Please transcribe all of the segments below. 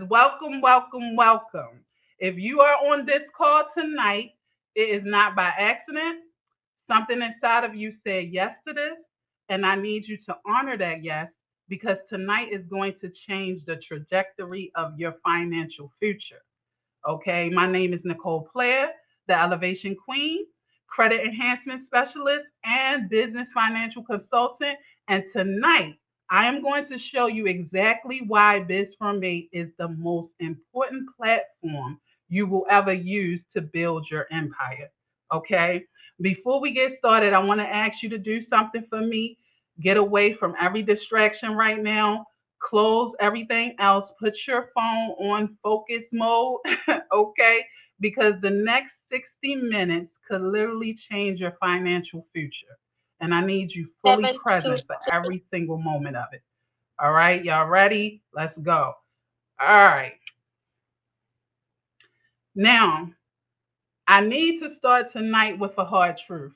Welcome, welcome, welcome. If you are on this call tonight, it is not by accident. Something inside of you said yes to this, and I need you to honor that yes because tonight is going to change the trajectory of your financial future. Okay, my name is Nicole Player, the Elevation Queen, Credit Enhancement Specialist, and Business Financial Consultant. And tonight, I am going to show you exactly why BIZFORM8 is the most important platform you will ever use to build your empire. Okay, before we get started, I want to ask you to do something for me. Get away from every distraction right now. Close everything else. Put your phone on focus mode, okay? Because the next 60 minutes could literally change your financial future. And I need you fully Seven two. present for every single moment of it. All right, y'all ready? Let's go. All right. Now, I need to start tonight with a hard truth,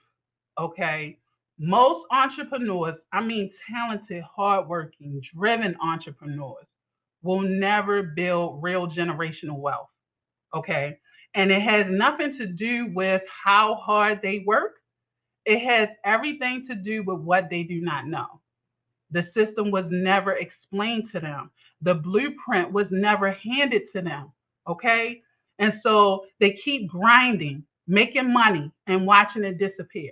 okay? Most entrepreneurs, I mean talented, hardworking, driven entrepreneurs, will never build real generational wealth, okay? And it has nothing to do with how hard they work. It has everything to do with what they do not know. The system was never explained to them. The blueprint was never handed to them. Okay? And so they keep grinding, making money, and watching it disappear.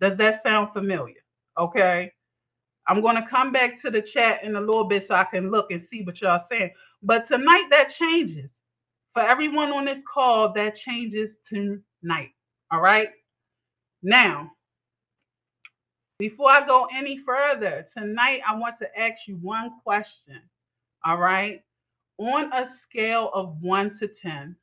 Does that sound familiar? Okay? I'm going to come back to the chat in a little bit so I can look and see what y'all saying. But tonight that changes. For everyone on this call, that changes tonight. All right? Now, before I go any further, tonight I want to ask you one question. All right? On a scale of 1 to 10,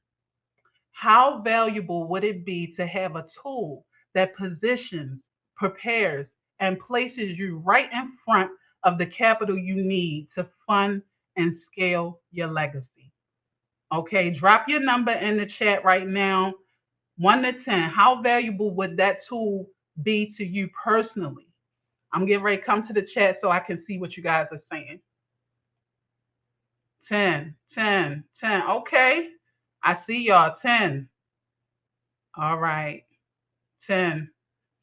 how valuable would it be to have a tool that positions, prepares, and places you right in front of the capital you need to fund and scale your legacy? Okay, drop your number in the chat right now. 1 to 10, how valuable would that tool be to you personally? I'm getting ready to come to the chat so I can see what you guys are saying. 10, 10, 10. Okay. I see y'all. 10. All right. 10.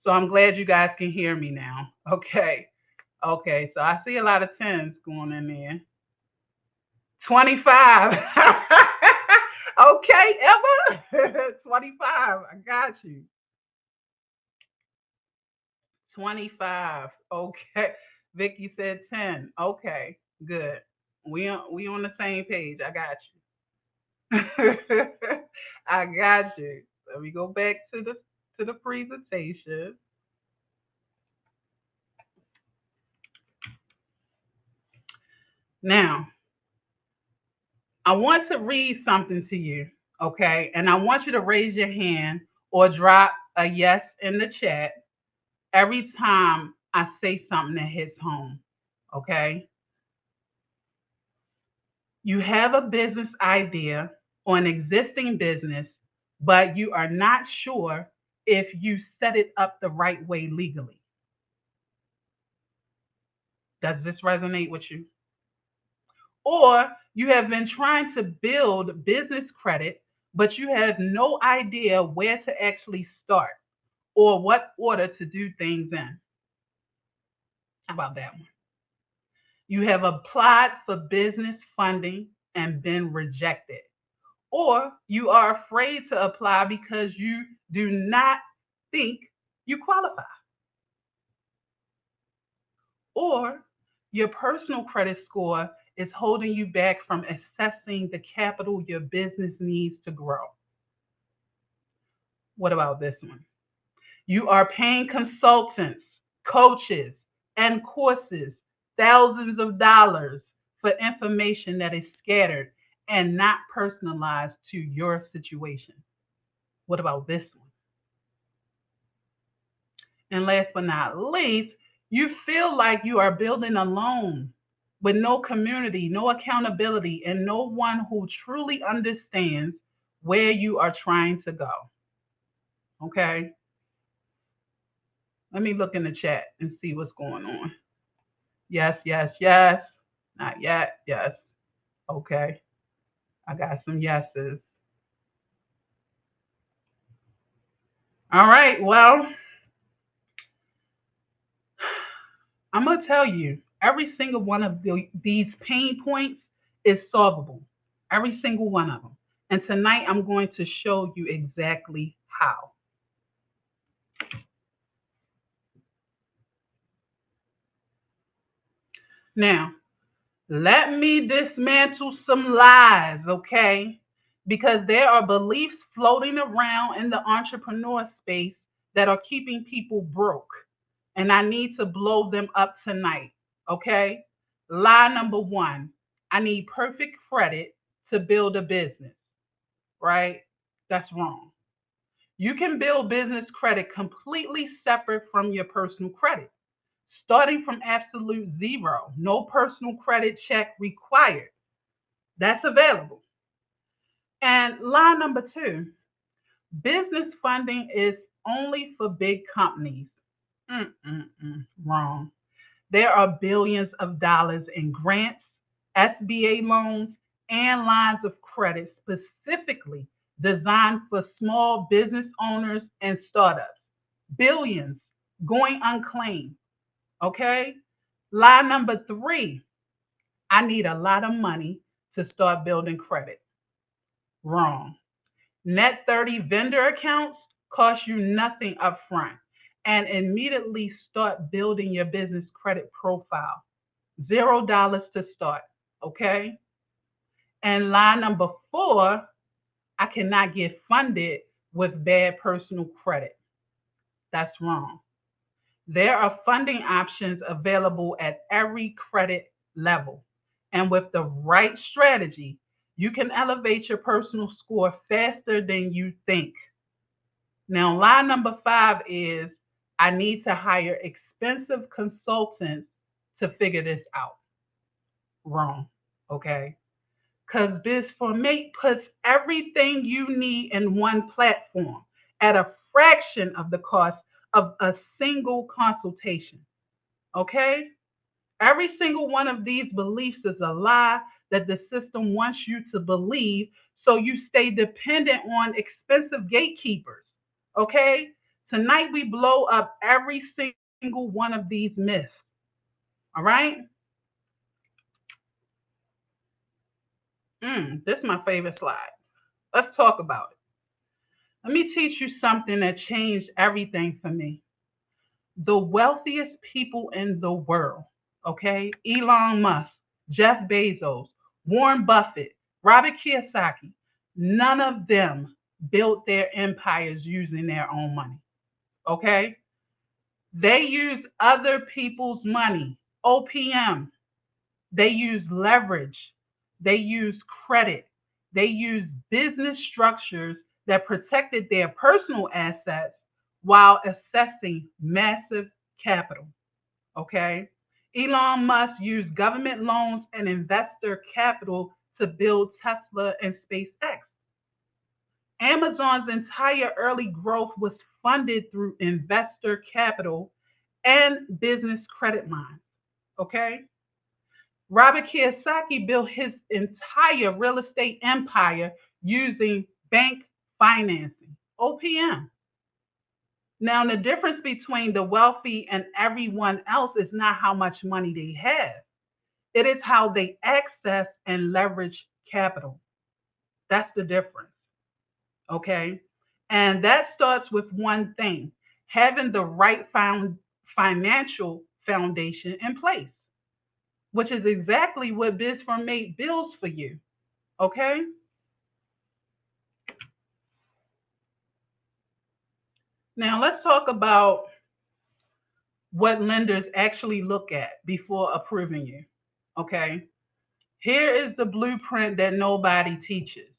So I'm glad you guys can hear me now. Okay. Okay. So I see a lot of 10s going in there. 25. Okay, Emma. 25. I got you. 25. Okay. Vicky said 10. Okay. Good. We on the same page. I got you. I got you. Let me go back to the presentation. Now, I want to read something to you, okay? And I want you to raise your hand or drop a yes in the chat every time I say something that hits home, okay? You have a business idea or an existing business, but you are not sure if you set it up the right way legally. Does this resonate with you? Or you have been trying to build business credit, but you have no idea where to actually start or what order to do things in. How about that one? You have applied for business funding and been rejected. Or you are afraid to apply because you do not think you qualify. Or your personal credit score is holding you back from assessing the capital your business needs to grow. What about this one? You are paying consultants, coaches, and courses thousands of dollars for information that is scattered and not personalized to your situation. What about this one? And last but not least, you feel like you are building alone with no community, no accountability, and no one who truly understands where you are trying to go. Okay? Let me look in the chat and see what's going on. Yes, yes, yes. Not yet. Yes. Okay. I got some yeses. All right, well, I'm going to tell you, every single one of these pain points is solvable. Every single one of them. And tonight I'm going to show you exactly how. Now, let me dismantle some lies, okay? Because there are beliefs floating around in the entrepreneur space that are keeping people broke. And I need to blow them up tonight, okay? Lie number one, I need perfect credit to build a business, right? That's wrong. You can build business credit completely separate from your personal credit, starting from absolute zero, no personal credit check required. That's available. And line number two, business funding is only for big companies. Wrong. There are billions of dollars in grants, SBA loans, and lines of credit specifically designed for small business owners and startups. Billions going unclaimed. Okay? Line number three, I need a lot of money to start building credit. Wrong. Net 30 vendor accounts cost you nothing upfront and immediately start building your business credit profile. $0 to start. Okay? And line number four, I cannot get funded with bad personal credit. That's wrong. There are funding options available at every credit level. And with the right strategy, you can elevate your personal score faster than you think. Now, line number five is I need to hire expensive consultants to figure this out. Wrong. Okay. Because BIZFORM8 puts everything you need in one platform at a fraction of the cost of a single consultation. Okay? Every single one of these beliefs is a lie that the system wants you to believe, so you stay dependent on expensive gatekeepers. Okay? Tonight we blow up every single one of these myths. All right? This is my favorite slide. Let's talk about it. Let me teach you something that changed everything for me. The wealthiest people in the world, okay? Elon Musk, Jeff Bezos, Warren Buffett, Robert Kiyosaki, none of them built their empires using their own money, okay? They use other people's money, OPM. They use leverage. They use credit. They use business structures that protected their personal assets while accessing massive capital. Okay? Elon Musk used government loans and investor capital to build Tesla and SpaceX. Amazon's entire early growth was funded through investor capital and business credit lines. Okay? Robert Kiyosaki built his entire real estate empire using bank financing, OPM. Now, the difference between the wealthy and everyone else is not how much money they have, it is how they access and leverage capital. That's the difference. Okay? And that starts with one thing, having the right financial foundation in place, which is exactly what BIZFORM8 builds for you. Okay? Now let's talk about what lenders actually look at before approving you. Okay? Here is the blueprint that nobody teaches.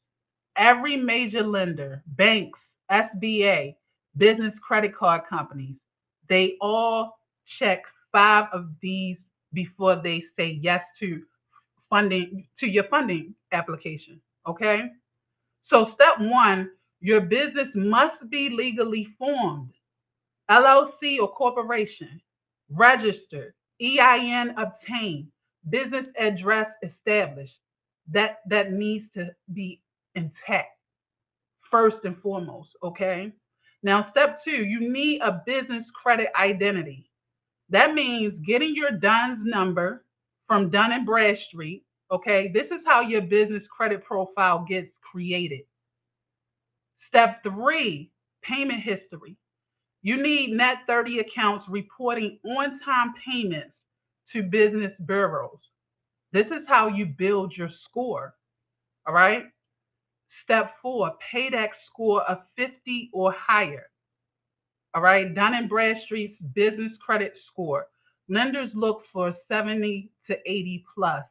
Every major lender, banks, SBA, business credit card companies, they all check five of these before they say yes to funding to your funding application. Okay? So step one, your business must be legally formed, LLC or corporation, registered, EIN obtained, business address established. that needs to be intact first and foremost, okay? Now, step two, you need a business credit identity. That means getting your DUNS number from Dun and Bradstreet, okay? This is how your business credit profile gets created. Step three, payment history. You need net 30 accounts reporting on time payments to business bureaus. This is how you build your score, all right? Step four, paydex score of 50 or higher. All right, Dun and Bradstreet's business credit score. Lenders look for 70 to 80 plus.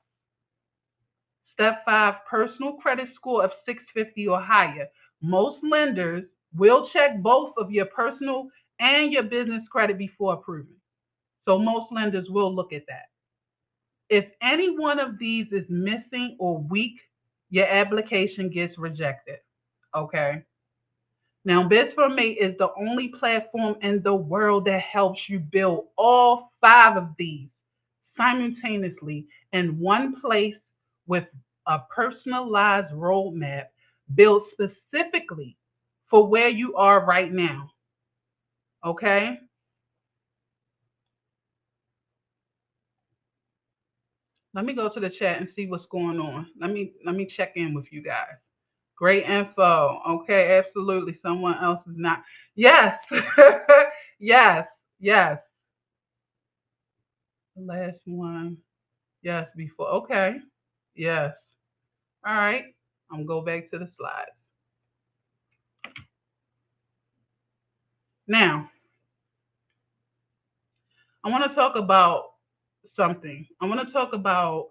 Step five, personal credit score of 650 or higher. Most lenders will check both of your personal and your business credit before approving. So most lenders will look at that. If any one of these is missing or weak, your application gets rejected. Okay. Now, BIZFORM8 is the only platform in the world that helps you build all five of these simultaneously in one place with a personalized roadmap built specifically for where you are right now. Okay? Let me go to the chat and see what's going on. Let me check in with you guys. Great info. Okay, absolutely. Someone else is not. Yes. Yes. Yes. The last one. Yes, before. Okay. Yes. All right. I'm going to go back to the slides. Now, I want to talk about something. I want to talk about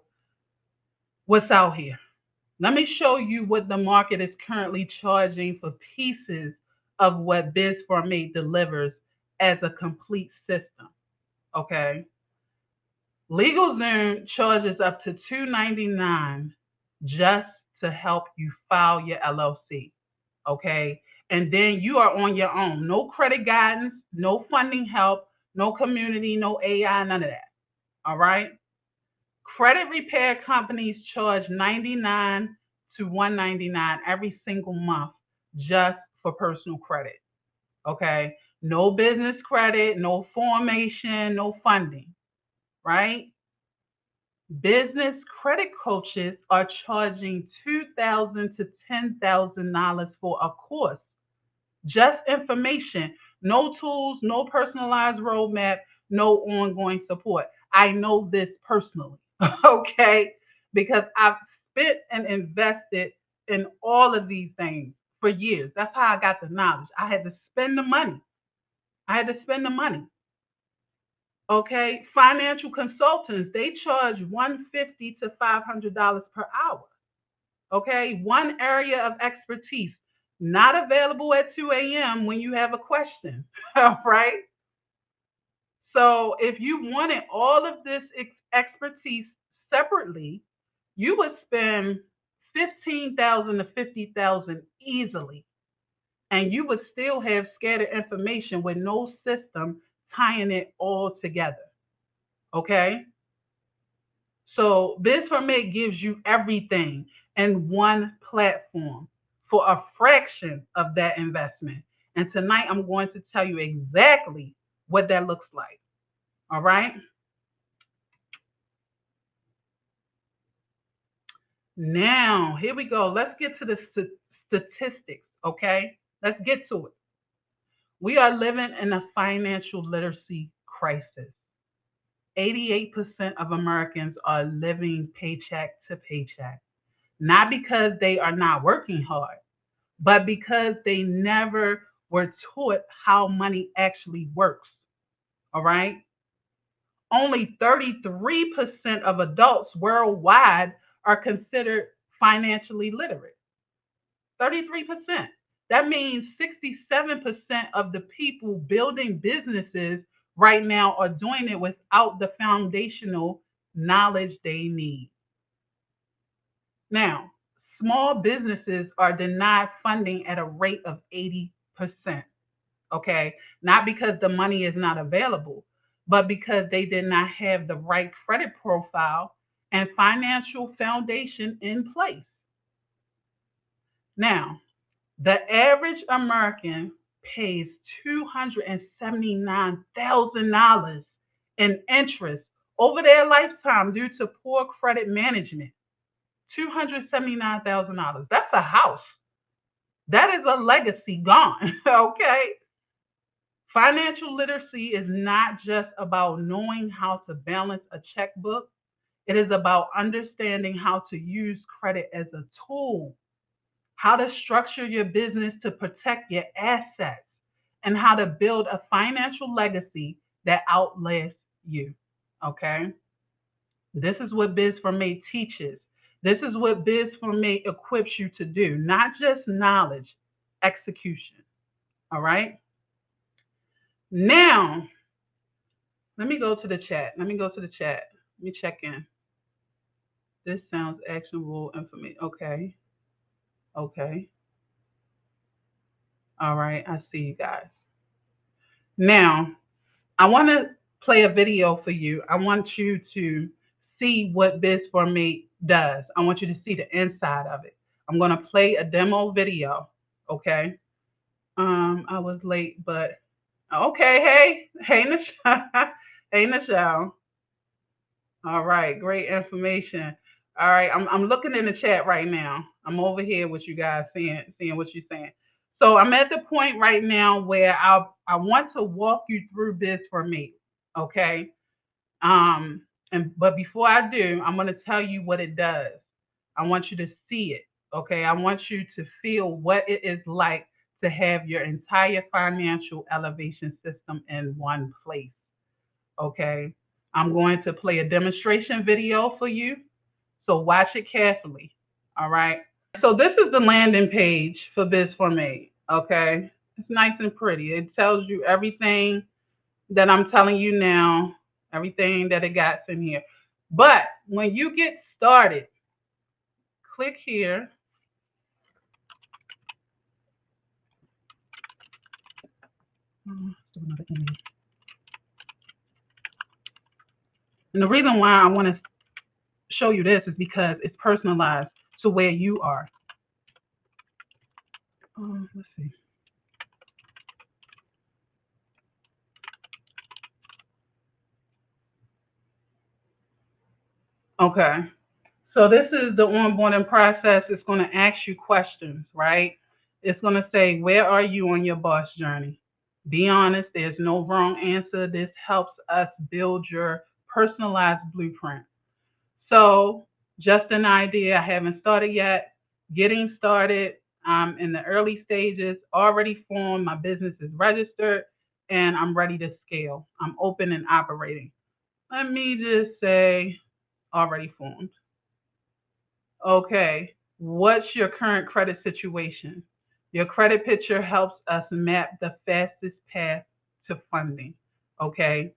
what's out here. Let me show you what the market is currently charging for pieces of what BIZFORM8 delivers as a complete system. Okay. LegalZoom charges up to $299 just to help you file your LLC. Okay. And then you are on your own. No credit guidance, no funding help, no community, no AI, none of that. All right. Credit repair companies charge $99 to $199 every single month just for personal credit. Okay. No business credit, no formation, no funding. Right? Business credit coaches are charging $2,000 to $10,000 for a course. Just information, no tools, no personalized roadmap, no ongoing support. I know this personally, okay? Because I've spent and invested in all of these things for years. That's how I got the knowledge. I had to spend the money. I had to spend the money. Okay, financial consultants, they charge $150 to $500 per hour. Okay, one area of expertise, not available at 2 a.m. when you have a question. All right. So if you wanted all of this expertise separately, you would spend 15,000 to 50,000 easily, and you would still have scattered information with no system tying it all together. Okay? So BIZFORM8 gives you everything in one platform for a fraction of that investment. And tonight I'm going to tell you exactly what that looks like. All right? Now, here we go. Let's get to the statistics, okay? Let's get to it. We are living in a financial literacy crisis. 88% of Americans are living paycheck to paycheck, not because they are not working hard, but because they never were taught how money actually works. All right? Only 33% of adults worldwide are considered financially literate. 33%. That means 67% of the people building businesses right now are doing it without the foundational knowledge they need. Now, small businesses are denied funding at a rate of 80%. Okay, not because the money is not available, but because they did not have the right credit profile and financial foundation in place. Now, the average American pays $279,000 in interest over their lifetime due to poor credit management. $279,000. That's a house. That is a legacy gone. Okay. Financial literacy is not just about knowing how to balance a checkbook, it is about understanding how to use credit as a tool, how to structure your business to protect your assets, and how to build a financial legacy that outlasts you. Okay? This is what BIZFORM8 teaches. This is what BIZFORM8 equips you to do, not just knowledge, execution. All right? Now, let me go to the chat. Let me check in. This sounds actionable information. Okay. Okay. All right. I see you guys. Now, I want to play a video for you. I want you to see what BIZFORM8 does. I want you to see the inside of it. I'm going to play a demo video. Okay. I was late, but okay. Hey, Nichelle. Hey, Nichelle. All right. Great information. All right. I'm looking in the chat right now. I'm over here with you guys, seeing what you're saying. So I'm at the point right now where I want to walk you through BIZFORM8. Okay. But before I do, I'm going to tell you what it does. I want you to see it. Okay. I want you to feel what it is like to have your entire financial elevation system in one place. Okay. I'm going to play a demonstration video for you. So watch it carefully. All right. So this is the landing page for BIZFORM8. Okay. It's nice and pretty. It tells you everything that I'm telling you now, everything that it got in here. But when you get started, click here. And the reason why I want to show you this is because it's personalized to where you are. Let's see. Okay. So this is the onboarding process. It's going to ask you questions, right? It's going to say, where are you on your boss journey? Be honest. There's no wrong answer. This helps us build your personalized blueprint. So just an idea. I haven't started yet. Getting started. I'm in the early stages. Already formed. My business is registered. And I'm ready to scale. I'm open and operating. Let me just say already formed. Okay, what's your current credit situation? Your credit picture helps us map the fastest path to funding. Okay,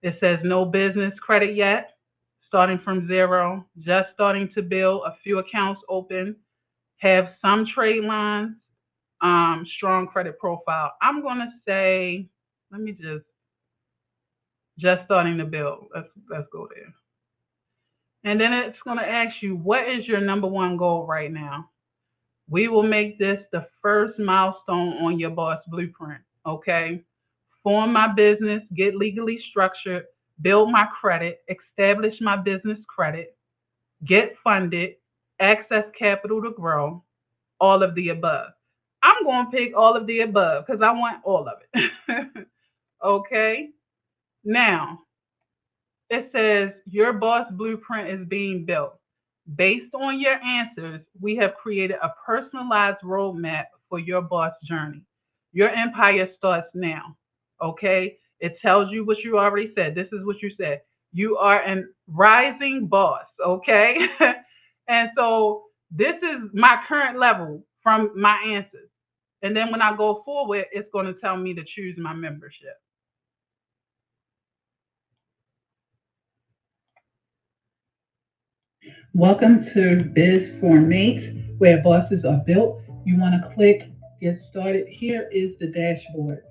it says no business credit yet, starting from zero, just starting to build a few accounts open, have some trade lines, strong credit profile. I'm going to say, let me just starting to build. Let's go there. And then it's going to ask you, what is your number one goal right now? We will make this the first milestone on your boss blueprint. Okay. Form my business, get legally structured, build my credit, establish my business credit, get funded, access capital to grow, all of the above. I'm going to pick all of the above because I want all of it. Okay. Now, it says your boss blueprint is being built. Based on your answers, we have created a personalized roadmap for your boss journey. Your empire starts now. Okay? It tells you what you already said. This is what you said. You are a rising boss. Okay? And so this is my current level from my answers. And then when I go forward, it's going to tell me to choose my membership. Welcome to BIZFORM8, where bosses are built. You want to click Get Started. Here is the dashboard.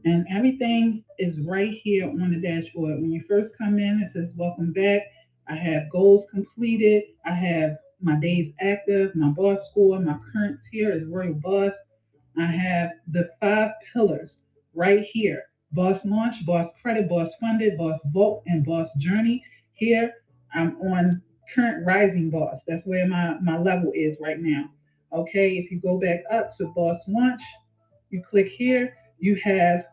And everything is right here on the dashboard. When you first come in, it says Welcome back. I have goals completed. I have my days active, my boss score, my current tier is Royal Boss. I have the 5 pillars right here: Boss Launch, Boss Credit, Boss Funded, Boss Vault, and Boss Journey. Here, I'm on current Rising Boss. That's where my level is right now. Okay, if you go back up to Boss Launch, you click here, you have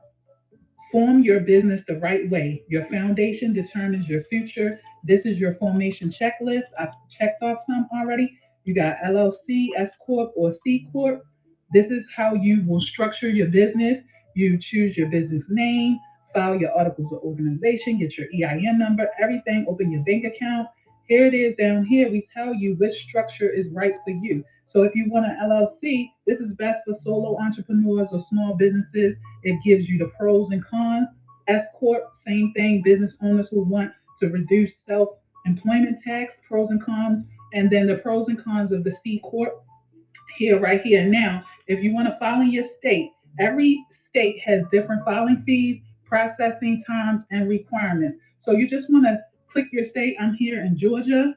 form your business the right way. Your foundation determines your future. This is your formation checklist. I've checked off some already. You got LLC, S Corp, or C Corp. This is how you will structure your business. You choose your business name, file your articles of organization, get your EIN number, everything, open your bank account. Here it is down here. We tell you which structure is right for you. So if you want an LLC, this is best for solo entrepreneurs or small businesses. It gives you the pros and cons. S Corp, same thing, business owners who want to reduce self-employment tax, pros and cons, and then the pros and cons of the C Corp here, right here. Now, if you want to file in your state, every state has different filing fees, processing times, and requirements. So you just want to click your state. I'm here in Georgia.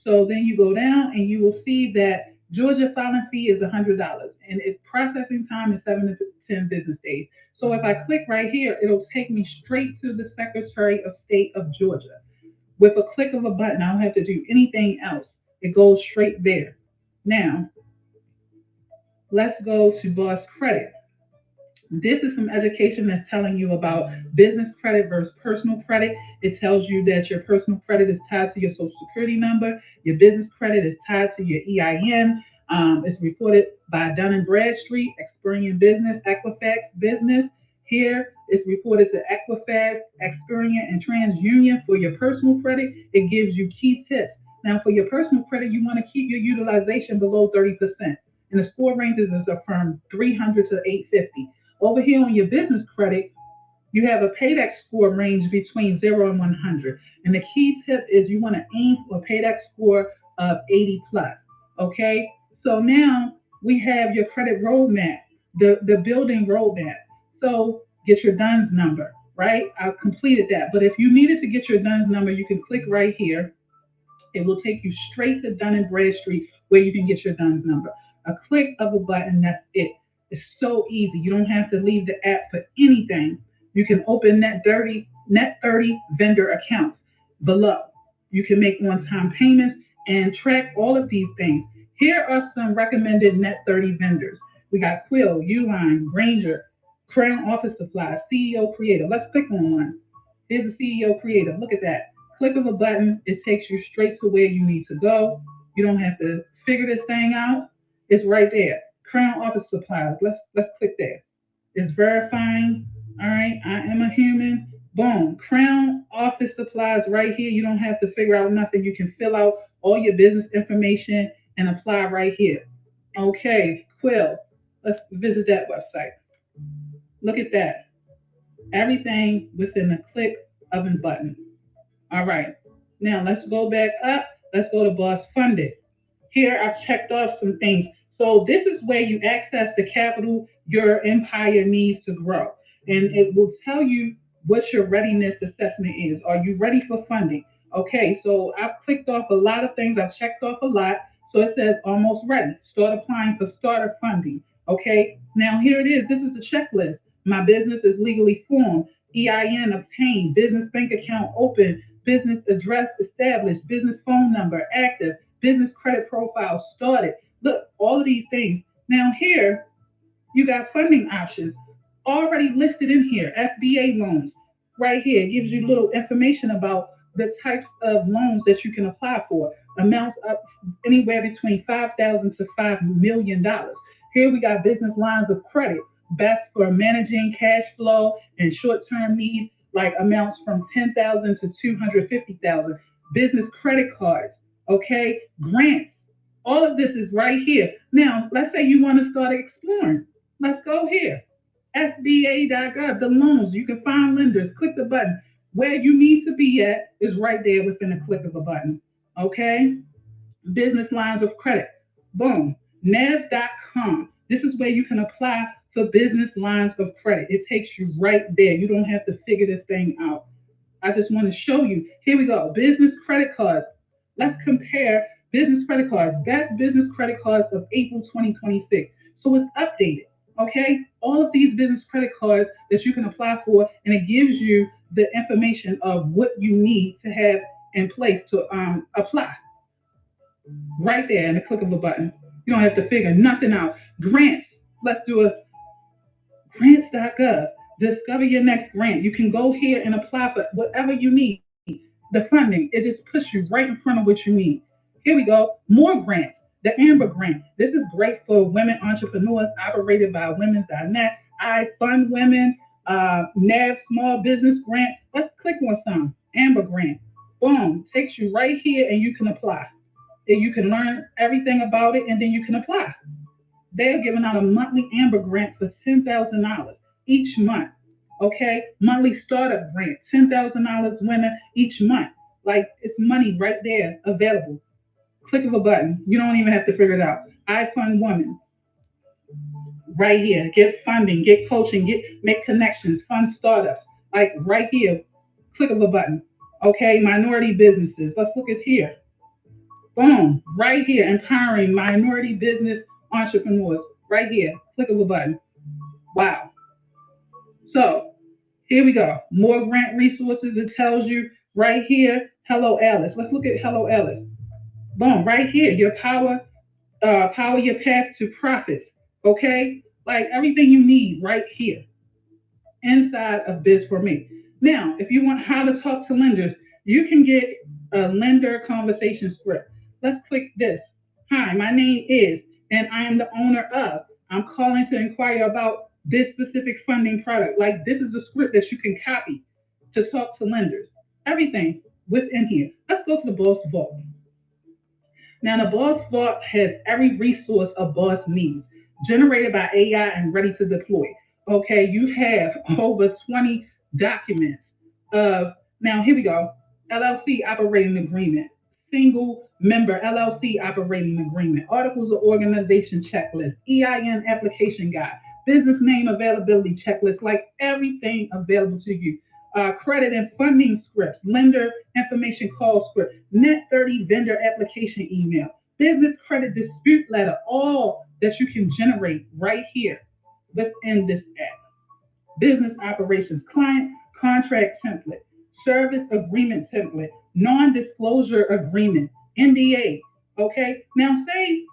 So then you go down and you will see that Georgia filing fee is $100 and its processing time is 7 to 10 business days. So if I click right here, it'll take me straight to the Secretary of State of Georgia. With a click of a button, I don't have to do anything else. It goes straight there. Now, let's go to Boss Credit. This is some education that's telling you about business credit versus personal credit. It tells you that your personal credit is tied to your social security number. Your business credit is tied to your EIN. It's reported by Dun and Bradstreet, Experian Business, Equifax Business. Here, it's reported to Equifax, Experian, and TransUnion. For your personal credit, it gives you key tips. Now, for your personal credit, you want to keep your utilization below 30%. And the score ranges is from 300 to 850. Over here on your business credit, you have a payback score range between 0 and 100. And the key tip is you want to aim for a payback score of 80 plus. Okay? So now we have your credit roadmap, the building roadmap. So get your DUNS number, right? I've completed that. But if you needed to get your DUNS number, you can click right here. It will take you straight to Dun and Bradstreet where you can get your DUNS number. A click of a button, that's it. It's so easy. You don't have to leave the app for anything. You can open Net30 vendor accounts below. You can make one-time payments and track all of these things. Here are some recommended Net30 vendors. We got Quill, Uline, Granger, Crown Office Supplies, CEO Creative. Let's click on one. Here's the CEO Creative. Look at that. Click of a button, it takes you straight to where you need to go. You don't have to figure this thing out. It's right there. Crown Office Supplies. Let's click there. It's verifying. All right, I am a human. Boom. Crown Office Supplies right here. You don't have to figure out nothing. You can fill out all your business information and apply right here. Okay, Quill. Let's visit that website. Look at that. Everything within a click of a button. All right. Now let's go back up. Let's go to Boss Funded. Here I've checked off some things. So this is where you access the capital your empire needs to grow. And it will tell you what your readiness assessment is. Are you ready for funding? Okay, so I've clicked off a lot of things. I've checked off a lot. So it says almost ready. Start applying for starter funding. Okay, now here it is. This is the checklist. My business is legally formed. EIN obtained. Business bank account open. Business address established. Business phone number active. Business credit profile started. Look, all of these things. Now here, you got funding options already listed in here. FBA loans. Right here, it gives you little information about the types of loans that you can apply for. Amounts up anywhere between $5,000 to $5 million. Here we got business lines of credit, best for managing cash flow and short-term needs, like amounts from $10,000 to $250,000. Business credit cards, okay, grants. All of this is right here. Now, let's say you want to start exploring. Let's go here. SBA.gov, the loans. You can find lenders. Click the button. Where you need to be at is right there within a click of a button. Okay? Business lines of credit. Boom. NAS.com. This is where you can apply for business lines of credit. It takes you right there. You don't have to figure this thing out. I just want to show you. Here we go. Business credit cards. Let's compare business credit cards. Best business credit cards of April 2026. So it's updated. Okay? All of these business credit cards that you can apply for, and it gives you the information of what you need to have in place to apply right there in the click of a button. You don't have to figure nothing out. Grants. Let's do a grants.gov. Discover your next grant. You can go here and apply for whatever you need. The funding, it just puts you right in front of what you need. Here we go. More grants. The Amber Grant. This is great for women entrepreneurs, operated by women.net. I Fund Women, NAV Small Business Grant. Let's click on some. Amber Grant. Boom. Takes you right here and you can apply. And you can learn everything about it and then you can apply. They're giving out a monthly Amber Grant for $10,000 each month. Okay, monthly startup grant, $10,000 winner each month. Like it's money right there available. Click of a button. You don't even have to figure it out. I Fund Women right here. Get funding, get coaching, make connections, fund startups. Like right here, click of a button. Okay, minority businesses. Let's look at here. Boom, right here, empowering minority business entrepreneurs. Right here, click of a button. Wow. So here we go. More grant resources. It tells you right here, Hello Alice. Let's look at Hello Alice. Boom, right here, your power your path to profits. Okay? Like everything you need right here inside of BIZFORM8. Now, if you want how to talk to lenders, you can get a lender conversation script. Let's click this. Hi, my name is, and I am the owner of. I'm calling to inquire about this specific funding product. Like this is a script that you can copy to talk to lenders. Everything within here. Let's go to the Boss Vault. Now, the Boss Vault has every resource a boss needs, generated by AI and ready to deploy. Okay, you have over 20 documents of, now here we go, LLC operating agreement, single member LLC operating agreement, articles of organization checklist, EIN application guide, business name availability checklist, like everything available to you. Credit and funding scripts, lender information call script, net 30 vendor application email, business credit dispute letter, all that you can generate right here within this app. Business operations, client contract template, service agreement template, non-disclosure agreement, NDA. Okay, now say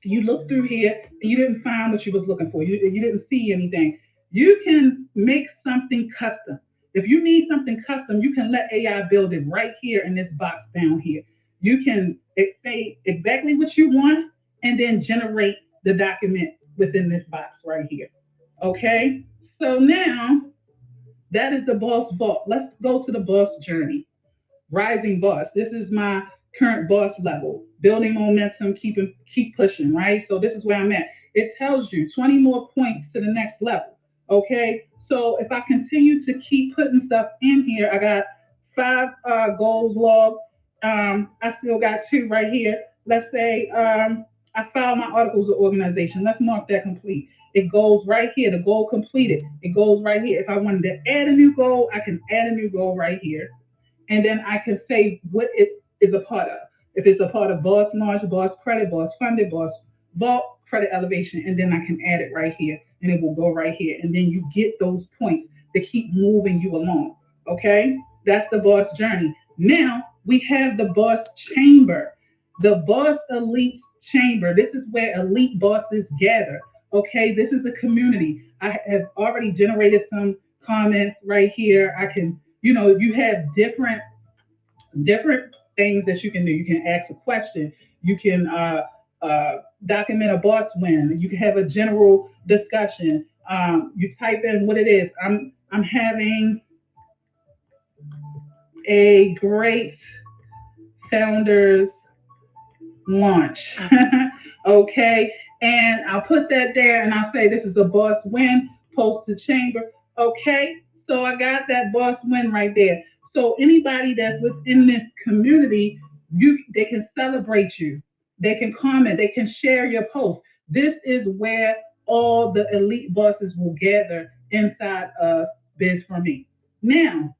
you look through here and you didn't find what you was looking for. You didn't see anything. You can make something custom. If you need something custom, you can let AI build it right here in this box down here. You can say exactly what you want and then generate the document within this box right here. Okay? So now that is the Boss Vault. Let's go to the Boss Journey. Rising Boss. This is my current boss level. Building momentum, keep pushing, right? So this is where I'm at. It tells you 20 more points to the next level. Okay? So if I continue to keep putting stuff in here, I got 5 goals logged. I still got 2 right here. Let's say I filed my articles of organization. Let's mark that complete. It goes right here. The goal completed. It goes right here. If I wanted to add a new goal, I can add a new goal right here. And then I can say what it is a part of. If it's a part of Boss Launch, Boss Credit, Boss Funded, Boss Vault, Credit Elevation, and then I can add it right here, and it will go right here. And then you get those points to keep moving you along. Okay? That's the Boss Journey. Now we have the Boss Chamber, the Boss Elite Chamber. This is where elite bosses gather. Okay? This is a community. I have already generated some comments right here. I can, you have different things that you can do. You can ask a question. You can document a boss win. You can have a general discussion. You type in what it is. I'm having a great founders launch. Okay, and I'll put that there, and I'll say this is a boss win. Post to chamber. Okay, so I got that boss win right there. So anybody that's within this community, they can celebrate you. They can comment. They can share your post. This is where all the elite bosses will gather inside of BIZFORM8. Now,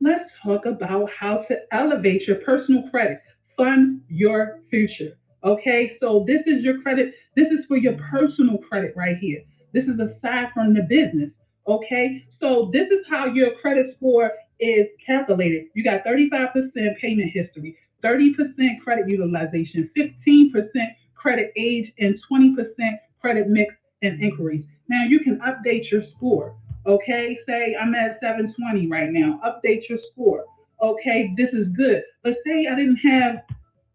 let's talk about how to elevate your personal credit, fund your future. Okay, so this is your credit. This is for your personal credit right here. This is aside from the business. Okay, so this is how your credit score is calculated. You got 35% payment history, 30% credit utilization, 15% credit age, and 20% credit mix and inquiries. Now you can update your score. Okay, say I'm at 720 right now. Update your score. Okay, this is good. But say I didn't have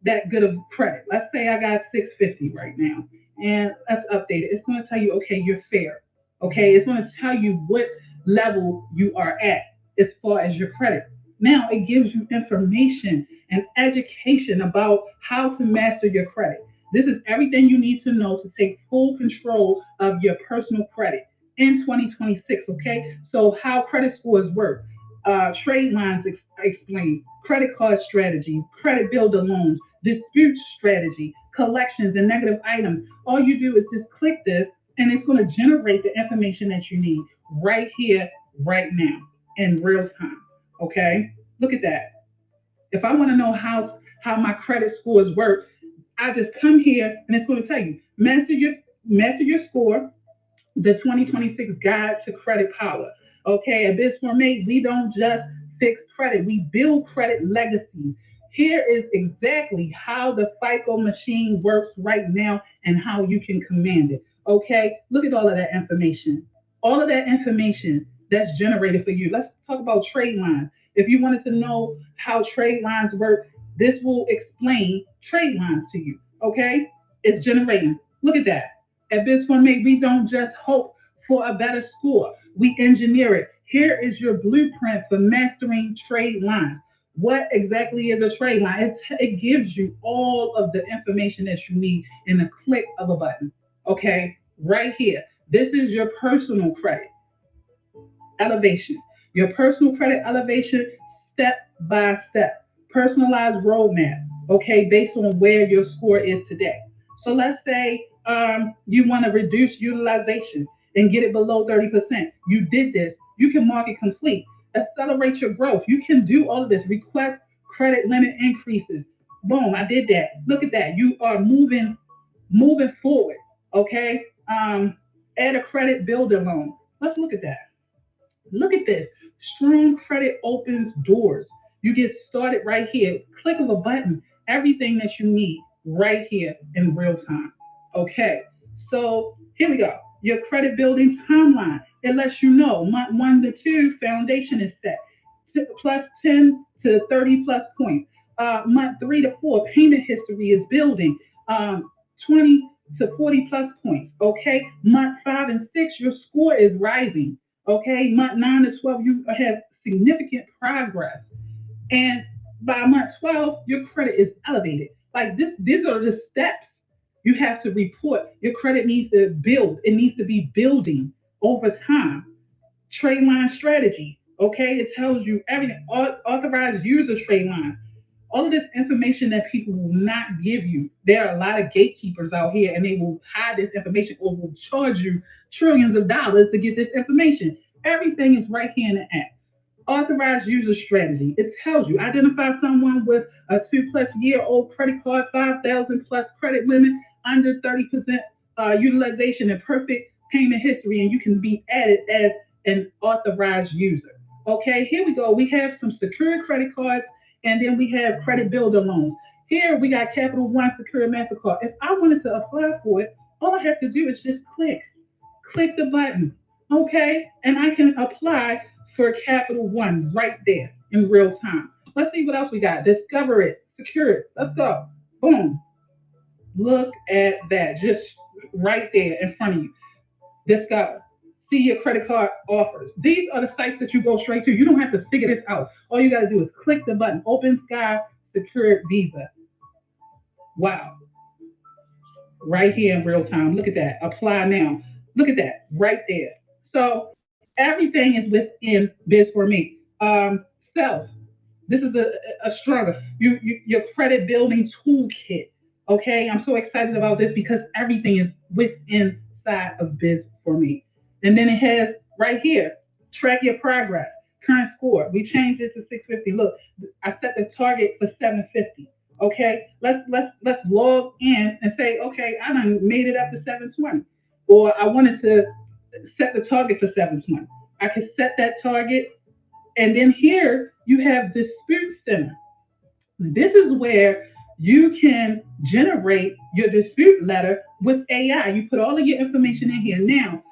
that good of credit. Let's say I got 650 right now, and let's update it. It's going to tell you, okay, you're fair. Okay, it's going to tell you what level you are at as far as your credit. Now it gives you information and education about how to master your credit. This is everything you need to know to take full control of your personal credit in 2026. Okay, so how credit scores work, trade lines explained, credit card strategy, credit builder loans, dispute strategy, collections, and negative items. All you do is just click this, and it's going to generate the information that you need right here, right now, in real time. Okay, look at that. If I want to know how my credit scores work, I just come here, and it's going to tell you master your score, the 2026 Guide to Credit Power. Okay, at BIZFORM8, we don't just fix credit, we build credit legacy. Here is exactly how the FICO machine works right now and how you can command it. Okay, look at all of that information. All of that information that's generated for you. Let's talk about trade lines. If you wanted to know how trade lines work, this will explain trade lines to you. Okay, it's generating. Look at that. At BIZFORM8, we don't just hope for a better score. We engineer it. Here is your blueprint for mastering trade lines. What exactly is a trade line? It gives you all of the information that you need in a click of a button. Okay, right here. This is your personal credit elevation. Your personal credit elevation, step by step, personalized roadmap, okay, based on where your score is today. So let's say you want to reduce utilization and get it below 30%. You did this. You can mark it complete. Accelerate your growth. You can do all of this. Request credit limit increases. Boom, I did that. Look at that. You are moving forward. Okay. Add a credit builder loan. Let's look at that. Look at this. Strong credit opens doors. You get started right here. Click of a button. Everything that you need right here in real time. Okay. So here we go. Your credit building timeline. It lets you know month 1 to 2 foundation is set. Plus 10 to 30 plus points. Month 3 to 4 payment history is building. 20 to 40 plus points. Okay. Month 5 and 6 your score is rising. Okay, month 9 to 12, you have significant progress. And by month 12, your credit is elevated. Like this, these are the steps you have to report. Your credit needs to build, it needs to be building over time. Trade line strategy. Okay, it tells you everything. Authorized user trade line. All of this information that people will not give you. There are a lot of gatekeepers out here, and they will hide this information or will charge you trillions of dollars to get this information. Everything is right here in the app. Authorized user strategy. It tells you identify someone with a 2+ year old credit card, 5,000 plus credit limit, under 30% utilization, and perfect payment history, and you can be added as an authorized user. Okay, here we go. We have some secured credit cards, and then we have credit builder loans. Here we got Capital One Secured MasterCard. If I wanted to apply for it, all I have to do is just click the button, okay? And I can apply for Capital One right there in real time. Let's see what else we got. Discover it, secure it. Let's go. Boom. Look at that, just right there in front of you. Discover. See your credit card offers. These are the sites that you go straight to. You don't have to figure this out. All you got to do is click the button. Open Sky Secured Visa. Wow. Right here in real time. Look at that. Apply now. Look at that. Right there. So everything is within BIZFORM8. Self. This is a stronger. Your credit building toolkit. Okay. I'm so excited about this because everything is within inside of BIZFORM8. And then it has right here, track your progress, current score. We changed it to 650. Look, I set the target for 750. Okay, let's log in and say, okay, I done made it up to 720, or I wanted to set the target for 720. I can set that target, and then here you have dispute center. This is where you can generate your dispute letter with AI. You put all of your information in here. Now,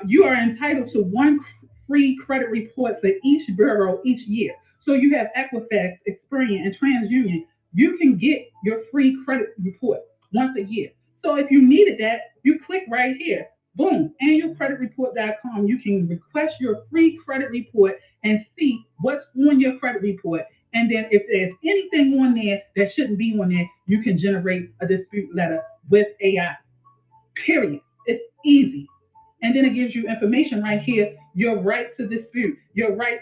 you are entitled to one free credit report for each bureau each year. So you have Equifax, Experian, and TransUnion. You can get your free credit report once a year. So if you needed that, you click right here. Boom, annualcreditreport.com. You can request your free credit report and see what's on your credit report. And then if there's anything on there that shouldn't be on there, you can generate a dispute letter with AI. Period. It's easy. And then it gives you information right here, your right to dispute, your right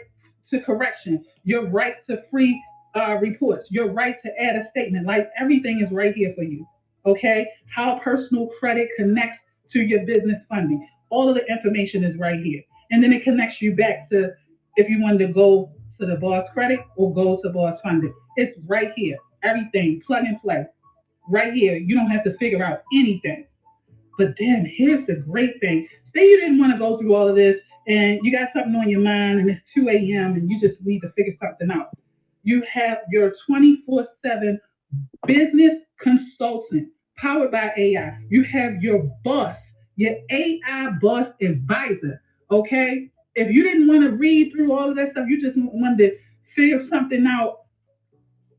to correction, your right to free reports, your right to add a statement. Like everything is right here for you. Okay? How personal credit connects to your business funding. All of the information is right here. And then it connects you back to if you wanted to go to the boss credit or go to boss funding. It's right here. Everything, plug and play. Right here. You don't have to figure out anything. But then here's the great thing. Say you didn't want to go through all of this and you got something on your mind and it's 2 a.m. and you just need to figure something out. You have your 24/7 business consultant powered by AI. You have your boss, your AI boss advisor. Okay? If you didn't want to read through all of that stuff, you just wanted to figure something out,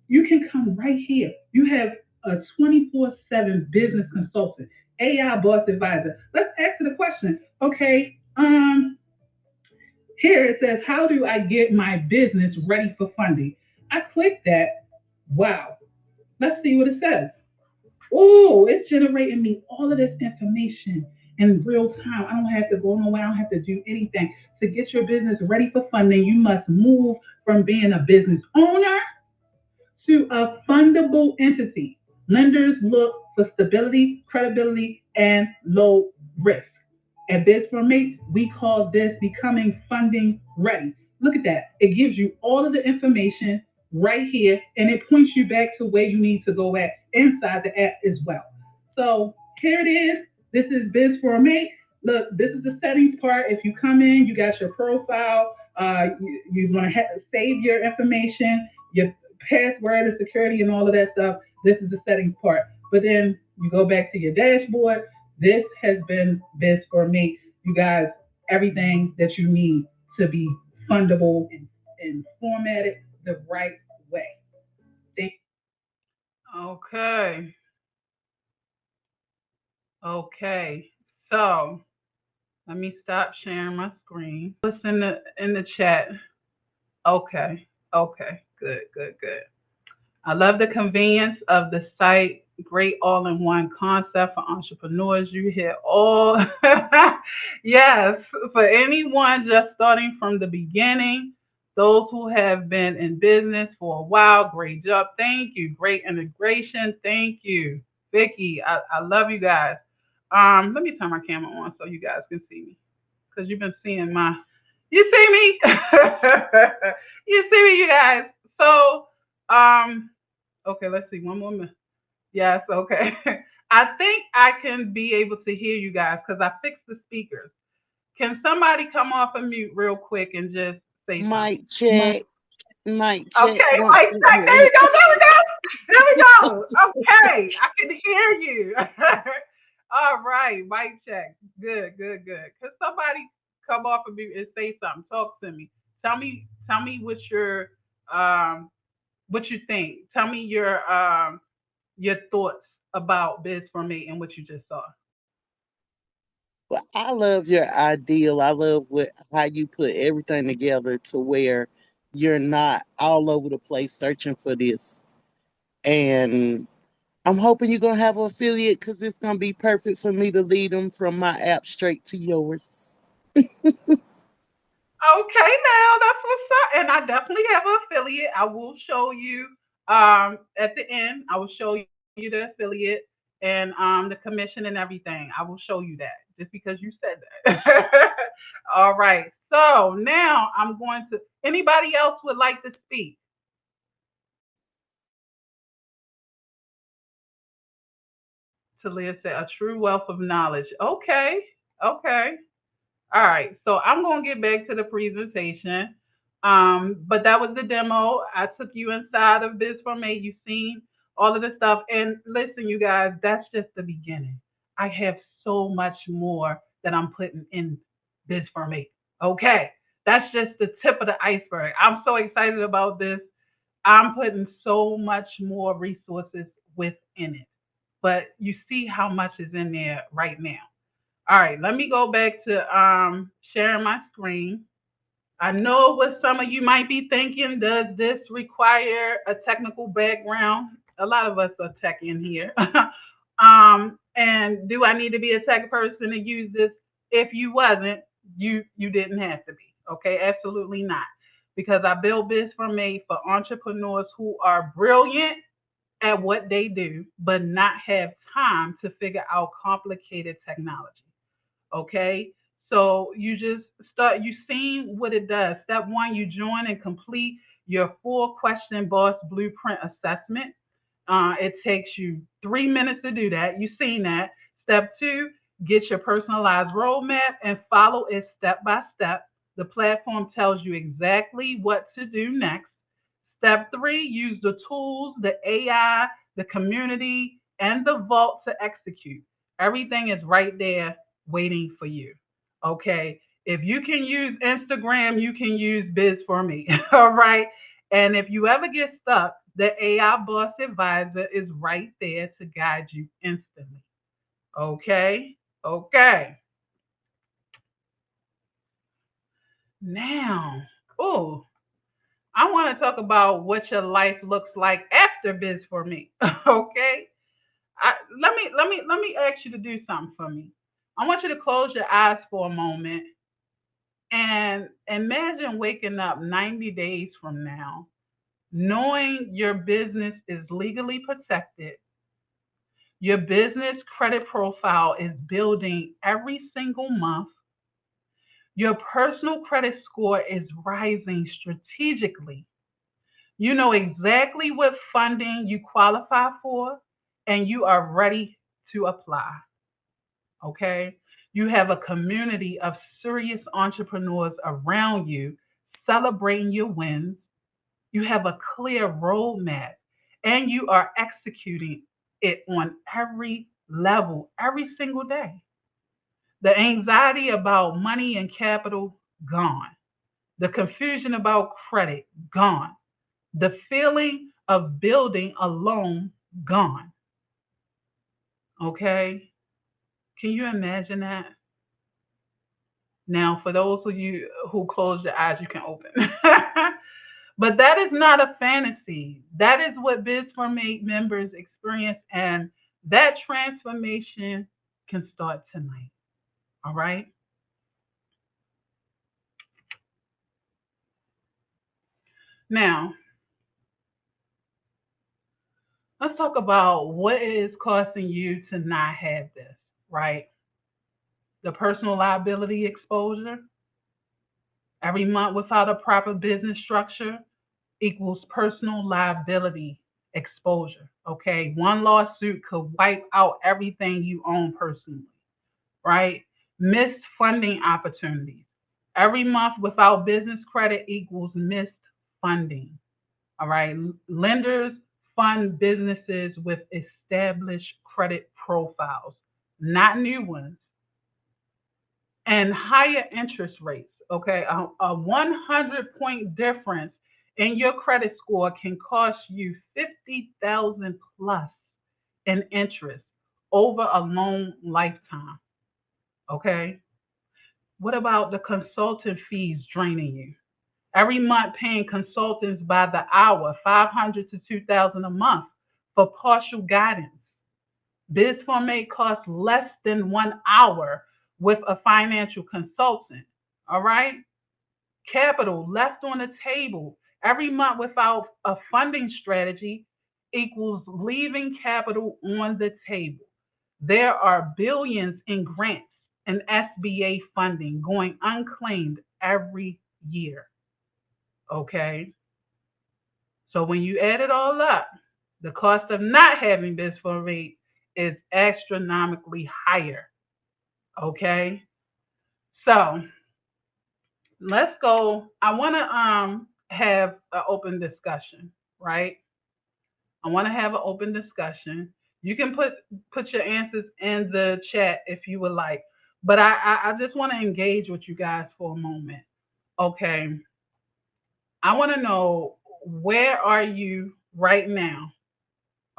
you can come right here. You have a 24/7 business consultant, AI boss advisor. Let's answer the question. Okay, here it says, how do I get my business ready for funding? I click that. Wow. Let's see what it says. Oh, it's generating me all of this information in real time. I don't have to go nowhere. I don't have to do anything. To get your business ready for funding, you must move from being a business owner to a fundable entity. Lenders look for stability, credibility, and low risk. At BIZFORM8, we call this becoming funding ready. Look at that. It gives you all of the information right here, and it points you back to where you need to go at inside the app as well. So here it is. This is BIZFORM8. Look, this is the settings part. If you come in, you got your profile. You're going to save your information, your password and security and all of that stuff. This is the settings part. But then you go back to your dashboard. This has been BIZFORM8. You guys, everything that you need to be fundable and formatted the right way. Thank you. Okay. Okay. So let me stop sharing my screen. What's in the chat? Okay. Okay. Good. Good. Good. I love the convenience of the site. Great all-in-one concept for entrepreneurs. You hear all, yes, for anyone just starting from the beginning, those who have been in business for a while, great job. Thank you. Great integration. Thank you. Vicky, I love you guys. Let me turn my camera on so you guys can see me because you've been seeing you see me? You see me, you guys. So, okay, let's see. One more minute. Yes, okay. I think I can be able to hear you guys because I fixed the speakers. Can somebody come off of mute real quick and just say something? Mic check. Mic check. Okay, One, Mike, two, check. There three. we go. There we go. There we go. Okay, I can hear you. All right, mic check. Good, good, good. Could somebody come off of mute and say something? Talk to me. Tell me what you think. Tell me your thoughts about BIZFORM8 and what you just saw. Well, I love your ideal. I love how you put everything together to where you're not all over the place searching for this. And I'm hoping you're gonna have an affiliate because it's gonna be perfect for me to lead them from my app straight to yours. Okay, now that's what's up. And I definitely have an affiliate. I will show you at the end. I will show you the affiliate. and the commission and everything. I will show you that just because you said that. All right. So now I'm going to. Anybody else would like to speak? Talia said, "A true wealth of knowledge." Okay. Okay. All right, so I'm gonna get back to the presentation. But that was the demo. I took you inside of BIZFORM8. You've seen all of the stuff. And listen, you guys, that's just the beginning. I have so much more that I'm putting in BIZFORM8. Okay. That's just the tip of the iceberg. I'm so excited about this. I'm putting so much more resources within it. But you see how much is in there right now. All right, let me go back to sharing my screen. I know what some of you might be thinking. Does this require a technical background? A lot of us are tech in here. And do I need to be a tech person to use this? If you wasn't, you didn't have to be. Okay, absolutely not. Because I built BIZFORM8 for entrepreneurs who are brilliant at what they do, but not have time to figure out complicated technology. Okay. So you just start, you seen what it does. Step one, you join and complete your 4 question boss blueprint assessment. It takes you 3 minutes to do that. You've seen that. Step two, get your personalized roadmap and follow it step by step. The platform tells you exactly what to do next. Step three, use the tools, the AI, the community, and the vault to execute. Everything is right there waiting for you. Okay. If you can use Instagram, you can use BIZFORM8. All right. And if you ever get stuck, the AI Boss Advisor is right there to guide you instantly. Okay. Okay. Now, oh, I want to talk about what your life looks like after BIZFORM8. Okay. Let me ask you to do something for me. I want you to close your eyes for a moment and imagine waking up 90 days from now, knowing your business is legally protected, your business credit profile is building every single month, your personal credit score is rising strategically. You know exactly what funding you qualify for, and you are ready to apply. Okay? You have a community of serious entrepreneurs around you celebrating your wins. You have a clear roadmap, and you are executing it on every level, every single day. The anxiety about money and capital, gone. The confusion about credit, gone. The feeling of building alone, gone. Okay? Can you imagine that? Now, for those of you who close your eyes, you can open. But that is not a fantasy. That is what BIZFORM8 members experience, and that transformation can start tonight. All right? Now, let's talk about what is costing you to not have this, right? The personal liability exposure. Every month without a proper business structure equals personal liability exposure. Okay. One lawsuit could wipe out everything you own personally, right? Missed funding opportunities. Every month without business credit equals missed funding. All right. Lenders fund businesses with established credit profiles, not new ones, and higher interest rates. Okay, a 100-point difference in your credit score can cost you 50,000 plus in interest over a long lifetime. Okay, what about the consultant fees draining you? Every month paying consultants by the hour, 500 to 2,000 a month for partial guidance. BizForm8 costs less than 1 hour with a financial consultant. All right? Capital left on the table every month without a funding strategy equals leaving capital on the table. There are billions in grants and SBA funding going unclaimed every year. Okay. So when you add it all up, the cost of not having BIZFORM8 is astronomically higher. Okay. So let's go. I want to have an open discussion, right? I want to have an open discussion. You can put your answers in the chat if you would like, but I just want to engage with you guys for a moment. Okay, I want to know, where are you right now?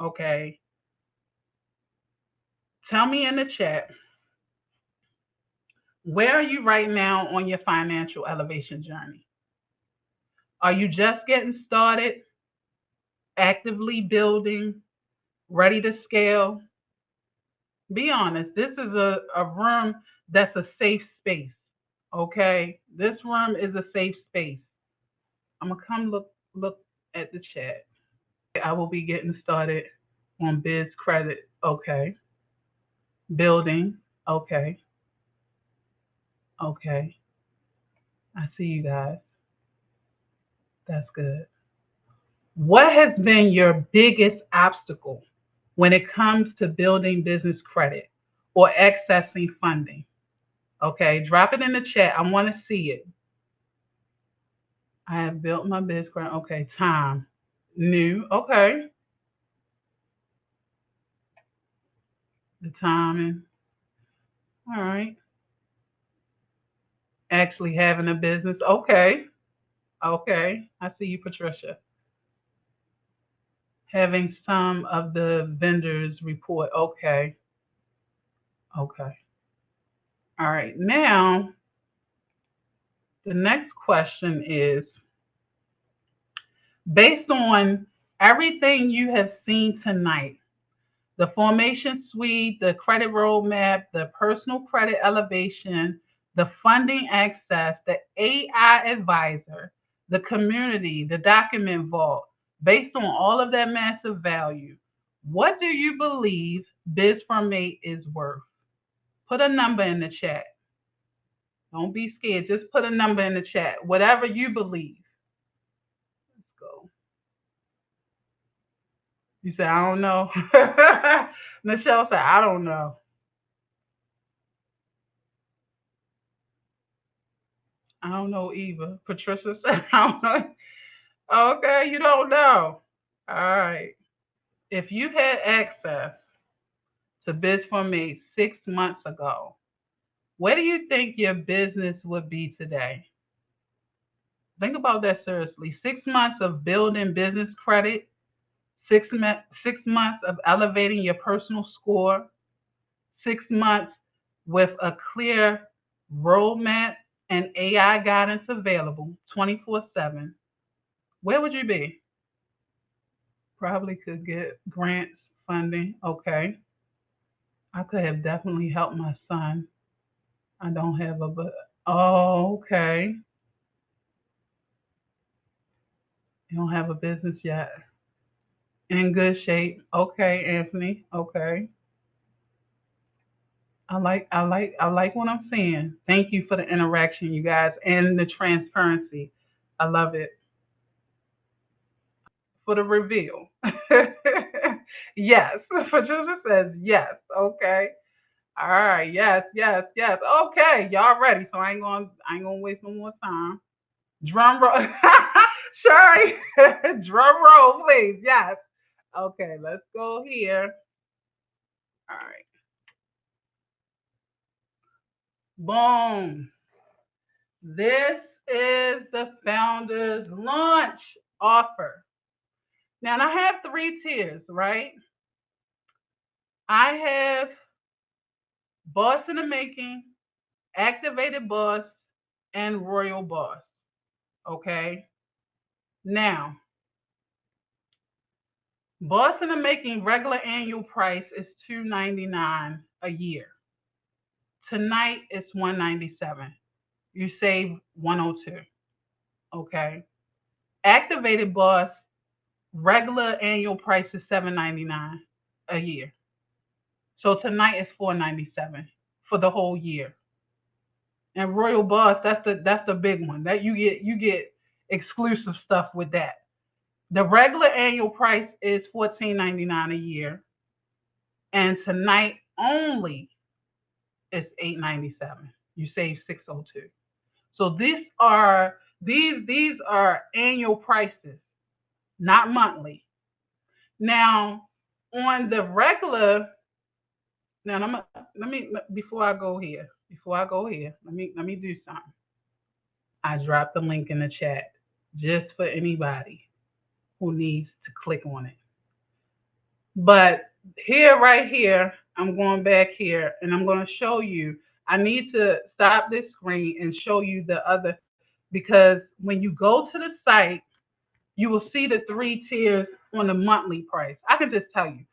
Okay, tell me in the chat, where are you right now on your financial elevation journey? Are you just getting started, actively building, ready to scale? Be honest. This is a room that's a safe space. Okay? This room is a safe space. I'm gonna come look at the chat. I will be getting started on biz credit. Okay. Building. Okay. Okay. I see you guys. That's good. What has been your biggest obstacle when it comes to building business credit or accessing funding? Okay, drop it in the chat. I want to see it. I have built my business credit. Okay, time. New. Okay. The timing. All right. Actually having a business. Okay. Okay. I see you, Patricia. Having some of the vendors report. Okay. Okay. All right. Now, the next question is, based on everything you have seen tonight, the formation suite, the credit roadmap, the personal credit elevation, the funding access, the AI advisor, the community, the document vault, based on all of that massive value, what do you believe BIZFORM8 is worth? Put a number in the chat. Don't be scared. Just put a number in the chat. Whatever you believe. Let's go. You said, I don't know. Michelle said, I don't know. I don't know either. Patricia said, I don't know. Okay, you don't know. All right. If you had access to BIZFORM8 6 months ago, where do you think your business would be today? Think about that seriously. 6 months of building business credit, 6 months of elevating your personal score, 6 months with a clear roadmap and AI guidance available 24/7. Where would you be? Probably could get grants, funding. Okay. I could have definitely helped my son. I don't have a but. Oh, okay. You don't have a business yet. In good shape. Okay, Anthony. Okay. I like what I'm seeing. Thank you for the interaction, you guys, and the transparency. I love it. For the reveal. Yes. Patricia says yes. Okay. All right. Yes, yes, yes. Okay. Y'all ready. So I ain't gonna waste no more time. Drum roll. Sherry. Drum roll, please. Yes. Okay, let's go here. All right. Boom. This is the founders launch offer. Now I have 3 tiers, right? I have boss in the making, activated boss, and royal boss. Okay. Now, boss in the making regular annual price is $299 a year. Tonight it's $197. You save $102. Okay. Activated boss regular annual price is $799 a year. So tonight is $497 for the whole year. And Royal Boss, that's the big one. That you get exclusive stuff with that. The regular annual price is $14.99 a year, and tonight only is $8.97. You save $602. So these are annual prices, not monthly. Now, on the regular, now let me before I go here, let me do something. I dropped the link in the chat just for anybody who needs to click on it. But here, right here, I'm going back here and I'm going to show you. I need to stop this screen and show you the other, because when you go to the site, you will see the three tiers on the monthly price. I can just tell you,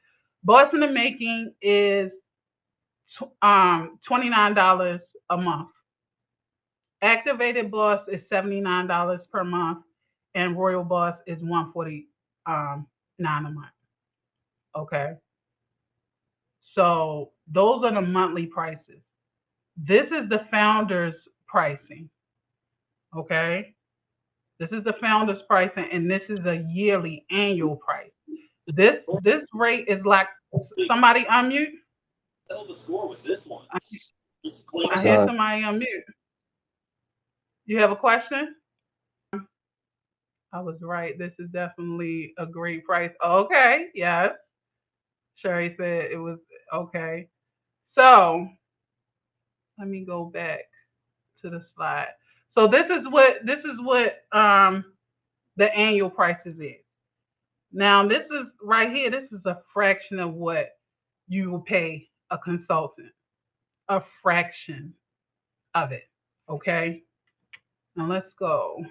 Boss in the Making is $29 a month. Activated Boss is $79 per month, and Royal Boss is $149 a month. Okay, so those are the monthly prices. This is the founders pricing. Okay, this is the founders pricing, and this is a yearly annual price. This rate is like, somebody unmute. Tell the score with this one. I hear somebody unmute. You have a question? I was right. This is definitely a great price. Okay, yes. Sherry said it was okay. So let me go back to the slide. So this is what the annual prices is. Now this is right here. This is a fraction of what you will pay a consultant. A fraction of it. Okay. Now let's go.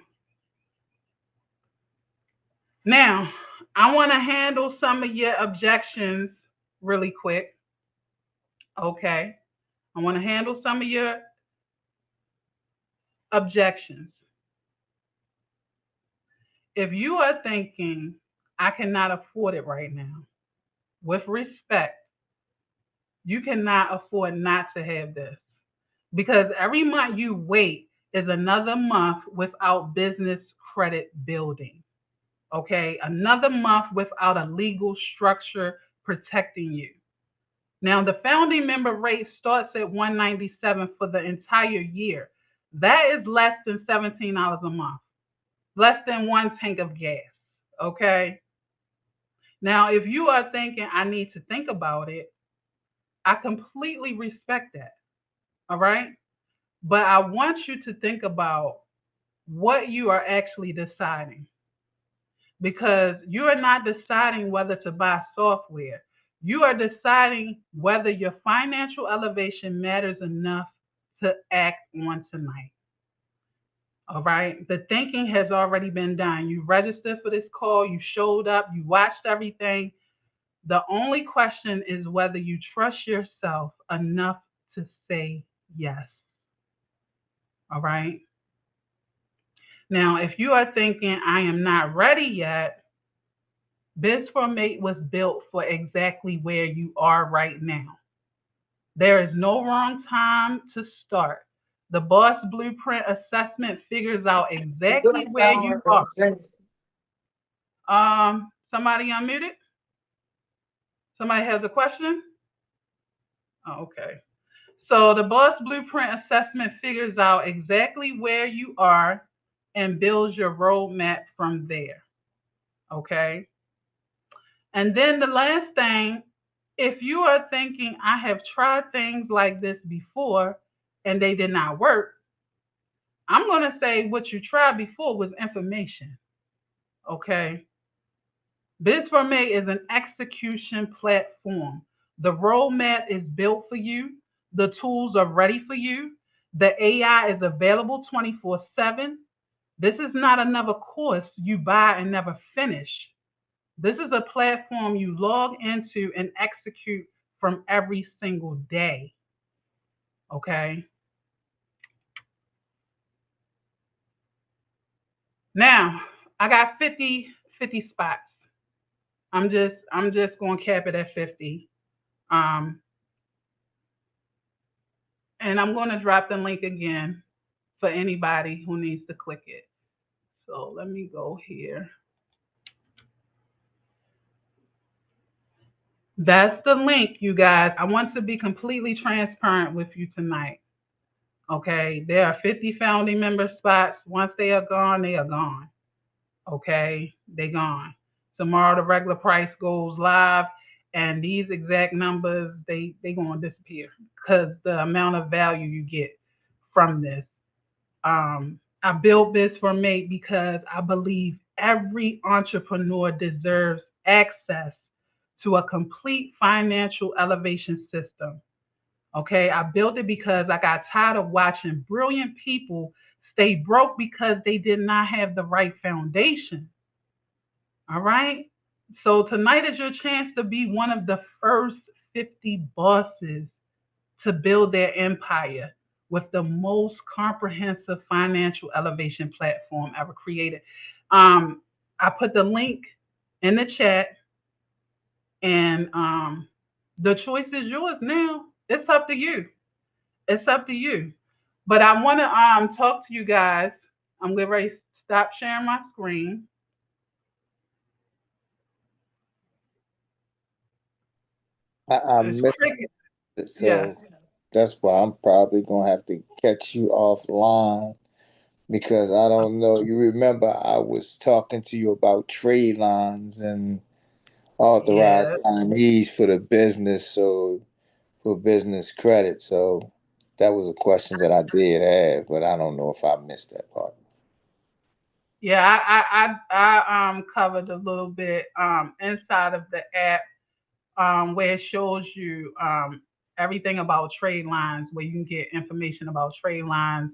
Now I want to handle some of your objections really quick. Okay. I want to handle some of your objections. If you are thinking, I cannot afford it right now, with respect, you cannot afford not to have this, because every month you wait is another month without business credit building. Okay, another month without a legal structure protecting you. Now, the founding member rate starts at $197 for the entire year. That is less than $17 a month, less than one tank of gas. Okay. Now, if you are thinking, I need to think about it, I completely respect that. All right. But I want you to think about what you are actually deciding, because you are not deciding whether to buy software. You are deciding whether your financial elevation matters enough to act on tonight. All right. The thinking has already been done. You registered for this call, you showed up, you watched everything. The only question is whether you trust yourself enough to say yes. All right. Now, if you are thinking, I am not ready yet, BIZFORM8 was built for exactly where you are right now. There is no wrong time to start. The Boss Blueprint Assessment figures out exactly where you are. Somebody unmuted? Somebody has a question? Oh, okay. So the Boss Blueprint Assessment figures out exactly where you are and builds your roadmap from there. Okay. And then the last thing, if you are thinking, I have tried things like this before and they did not work, I'm going to say what you tried before was information. Okay. BIZFORM8 is an execution platform. The roadmap is built for you. The tools are ready for you. The AI is available 24/7. This is not another course you buy and never finish. This is a platform you log into and execute from every single day. Okay. Now, I got 50 spots. I'm just going to cap it at 50. And I'm going to drop the link again for anybody who needs to click it. So let me go here. That's the link, you guys. I want to be completely transparent with you tonight. Okay, there are 50 founding member spots. Once they are gone, they are gone. Okay, they gone. Tomorrow the regular price goes live, and these exact numbers they gonna disappear because the amount of value you get from this. I built BIZFORM8 because I believe every entrepreneur deserves access to a complete financial elevation system. Okay, I built it because I got tired of watching brilliant people stay broke because they did not have the right foundation. All right. So tonight is your chance to be one of the first 50 bosses to build their empire with the most comprehensive financial elevation platform ever created. I put the link in the chat, and the choice is yours now. It's up to you. It's up to you. But I want to talk to you guys. I'm getting ready to stop sharing my screen. I It's missed cricket. it, Yes. so that's why I'm probably gonna have to catch you offline because I don't know. You remember I was talking to you about trade lines and Yes. authorized signees for the business, so for business credit. So that was a question that I did have, but I don't know if I missed that part. Yeah, I covered a little bit inside of the app where it shows you everything about trade lines, where you can get information about trade lines.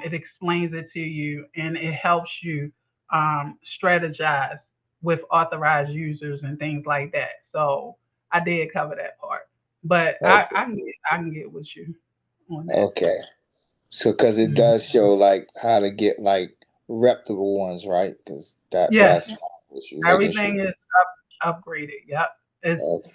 It explains it to you, and it helps you strategize with authorized users and things like that. So I did cover that part, but Okay. I can get with you on that. Okay. So, because it Mhm. does show like how to get like reputable ones, right? Because Yes, that's my issue, making sure. everything is upgraded. Yep, it's Okay.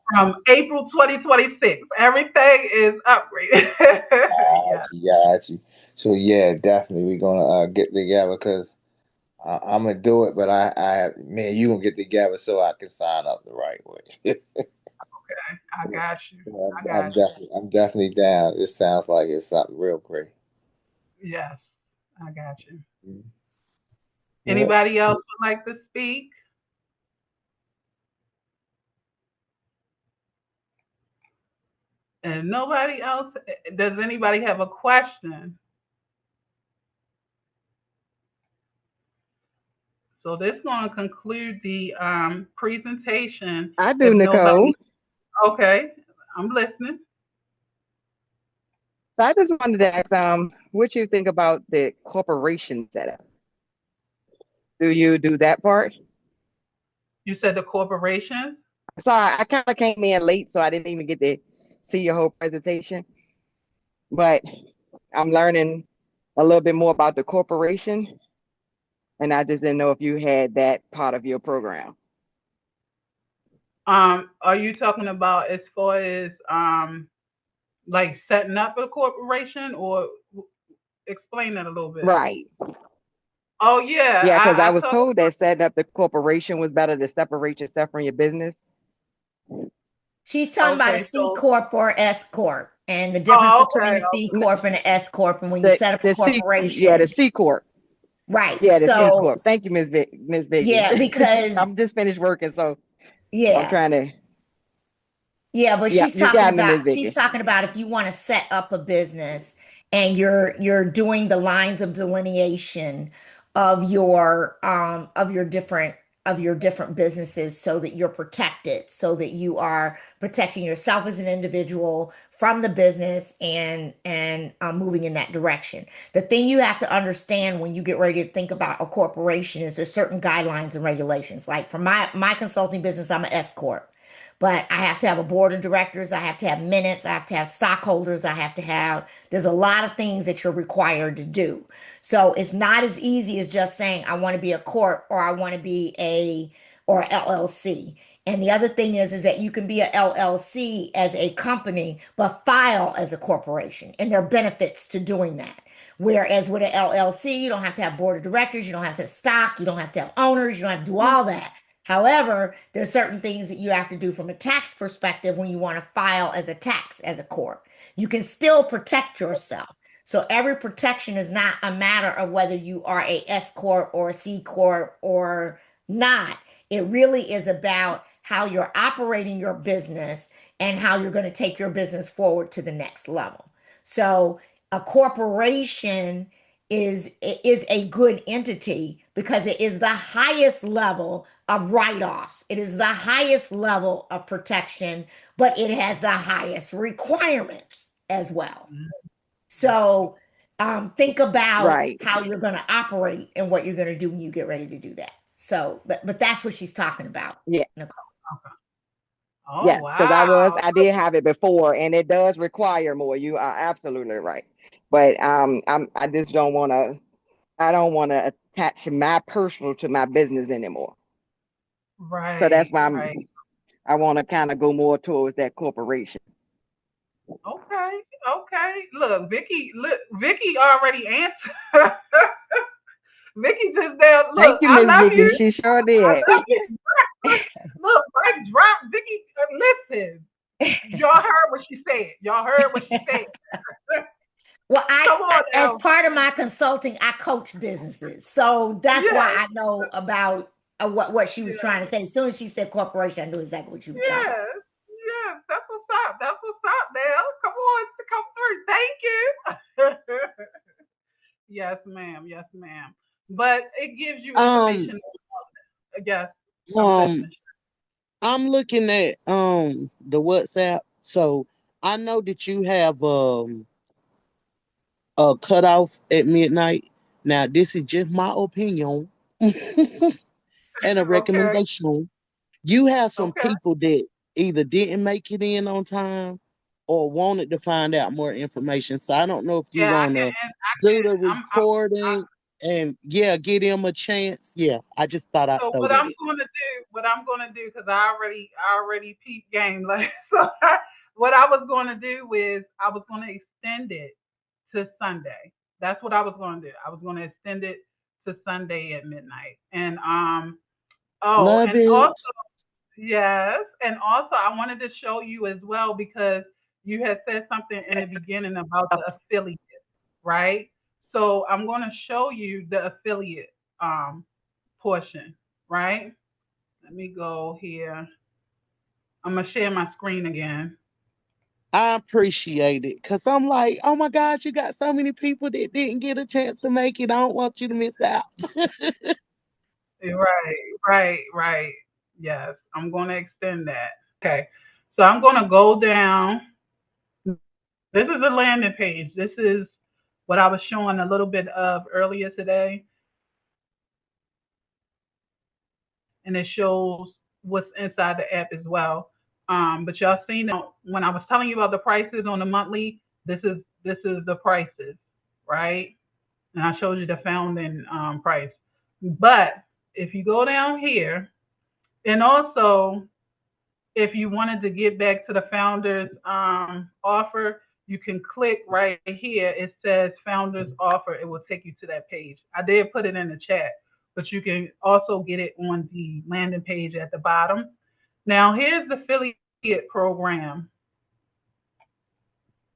from April 2026. Everything is upgraded. Yeah. Got you, got you. So yeah, definitely we're gonna get together because I'm gonna do it, but man, you gonna get together so I can sign up the right way. Okay. I got you. I I'm got you. definitely down. It sounds like it's something real great. Yes, I got you. Mhm. Yep. Anybody else would like to speak? And nobody else? Does anybody have a question? So this is going to conclude the presentation. I do, If nobody, Nicole. okay, I'm listening. So I just wanted to ask, what you think about the corporation setup? Do you do that part? You said the corporations. Sorry, I kind of came in late, so I didn't even get to see your whole presentation. But I'm learning a little bit more about the corporation, and I just didn't know if you had that part of your program. Are you talking about as far as like setting up a corporation, or explain that a little bit? Right. Oh yeah, Yeah, because I I was talk. told that setting up the corporation was better to separate yourself from your business. She's talking about a Okay, C so corp or S corp, and the difference oh between okay, a C N- corp and an S corp. And when you set up a The corporation, C corp. right? Yeah, the C So corp. Thank you, Miss Vicky. yeah, because I'm just finished working, so I'm yeah, trying to. yeah, but Yeah, you got me, Miss she's Vicky. talking about if you want to set up a business and you're doing the lines of delineation of your different businesses so that you're protected, so that you are protecting yourself as an individual from the business and moving in that direction. The thing you have to understand when you get ready to think about a corporation is there's certain guidelines and regulations. Like for my consulting business, I'm an S corp. But I have to have a board of directors. I have to have minutes. I have to have stockholders. There's a lot of things that you're required to do. So it's not as easy as just saying, I want to be a corp or I want to be or LLC. And the other thing is that you can be a LLC as a company, but file as a corporation. And there are benefits to doing that. Whereas with an LLC, you don't have to have board of directors, you don't have to have stock, you don't have to have owners, you don't have to do all that. However, there's certain things that you have to do from a tax perspective when you want to file as a tax as a corp. You can still protect yourself. So every protection is not a matter of whether you are a S corp or a C corp or not. It really is about how you're operating your business and how you're going to take your business forward to the next level. So a corporation is a good entity because it is the highest level of write-offs. It is the highest level of protection, but it has the highest requirements as well. So think about Right. how you're going to operate and what you're going to do when you get ready to do that. So, but that's what she's talking about, Yeah. Nicole. Oh, Yes, because I wow. did have it before, and it does require more. You are absolutely right. But I just don't want to. I don't want to attach my personal to my business anymore. So that's Right, why right. I want to kind of go more towards that corporation. Okay, okay. Look, Vicky already answered. Vicky just there. Thank Look, you, I Miss love Vicky. you. She sure I did. love you. Look, mic drop. Vicky, listen. Y'all heard what she said. Y'all heard what she said. Well, Come on as now. part of my consulting, I coach businesses, so that's why Yes, I know about what she was trying yes, to say. As soon as she said corporation, I knew exactly what she was talking about. yes, yes. That's what's up. That's what's up now. Come on to come through. Thank you. Yes, ma'am. Yes, ma'am. But it gives you Um, information. Yes, I'm um, listening. I'm looking at the WhatsApp. So I know that you have a cutoff at midnight. Now this is just my opinion and a Okay, recommendation. You have some okay. people that either didn't make it in on time or wanted to find out more information. So I don't know if you Yeah, I want can. to And I do the can. recording and yeah, give them a chance. Yeah, I just thought I'd So throw what that I'm in. going to do, because I already peeped game. Like, so what I was going to do is I was going to extend it to Sunday. That's what I was going to do. I was going to extend it to Sunday at midnight. And oh, Love and also it. yes, and also I wanted to show you as well because you had said something in the beginning about the affiliate, right? So I'm going to show you the affiliate portion, right? Let me go here. I'm gonna share my screen again. I appreciate it because I'm like, oh my gosh, you got so many people that didn't get a chance to make it. I don't want you to miss out. Right, right. Yes, I'm gonna extend that. Okay, so I'm gonna go down. This is a landing page. This is what I was showing a little bit of earlier today, and it shows what's inside the app as well. But y'all seen that when I was telling you about the prices on the monthly. This is the prices, right? And I showed you the founding price. But if you go down here, and also if you wanted to get back to the founders offer, you can click right here. It says founders offer. It will take you to that page. I did put it in the chat, but you can also get it on the landing page at the bottom. Now here's the affiliate program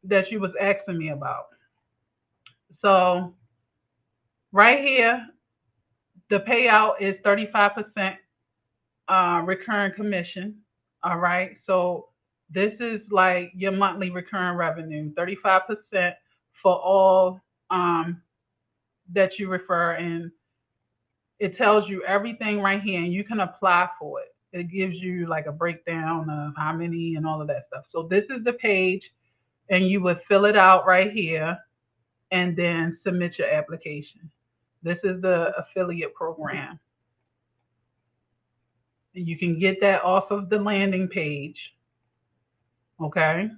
that you was asking me about. So right here, the payout is 35% recurring commission. All right. So this is like your monthly recurring revenue, 35% for all that you refer. And it tells you everything right here, and you can apply for it. It gives you like a breakdown of how many and all of that stuff. So this is the page, and you would fill it out right here and then submit your application. This is the affiliate program. And you can get that off of the landing page. Okay.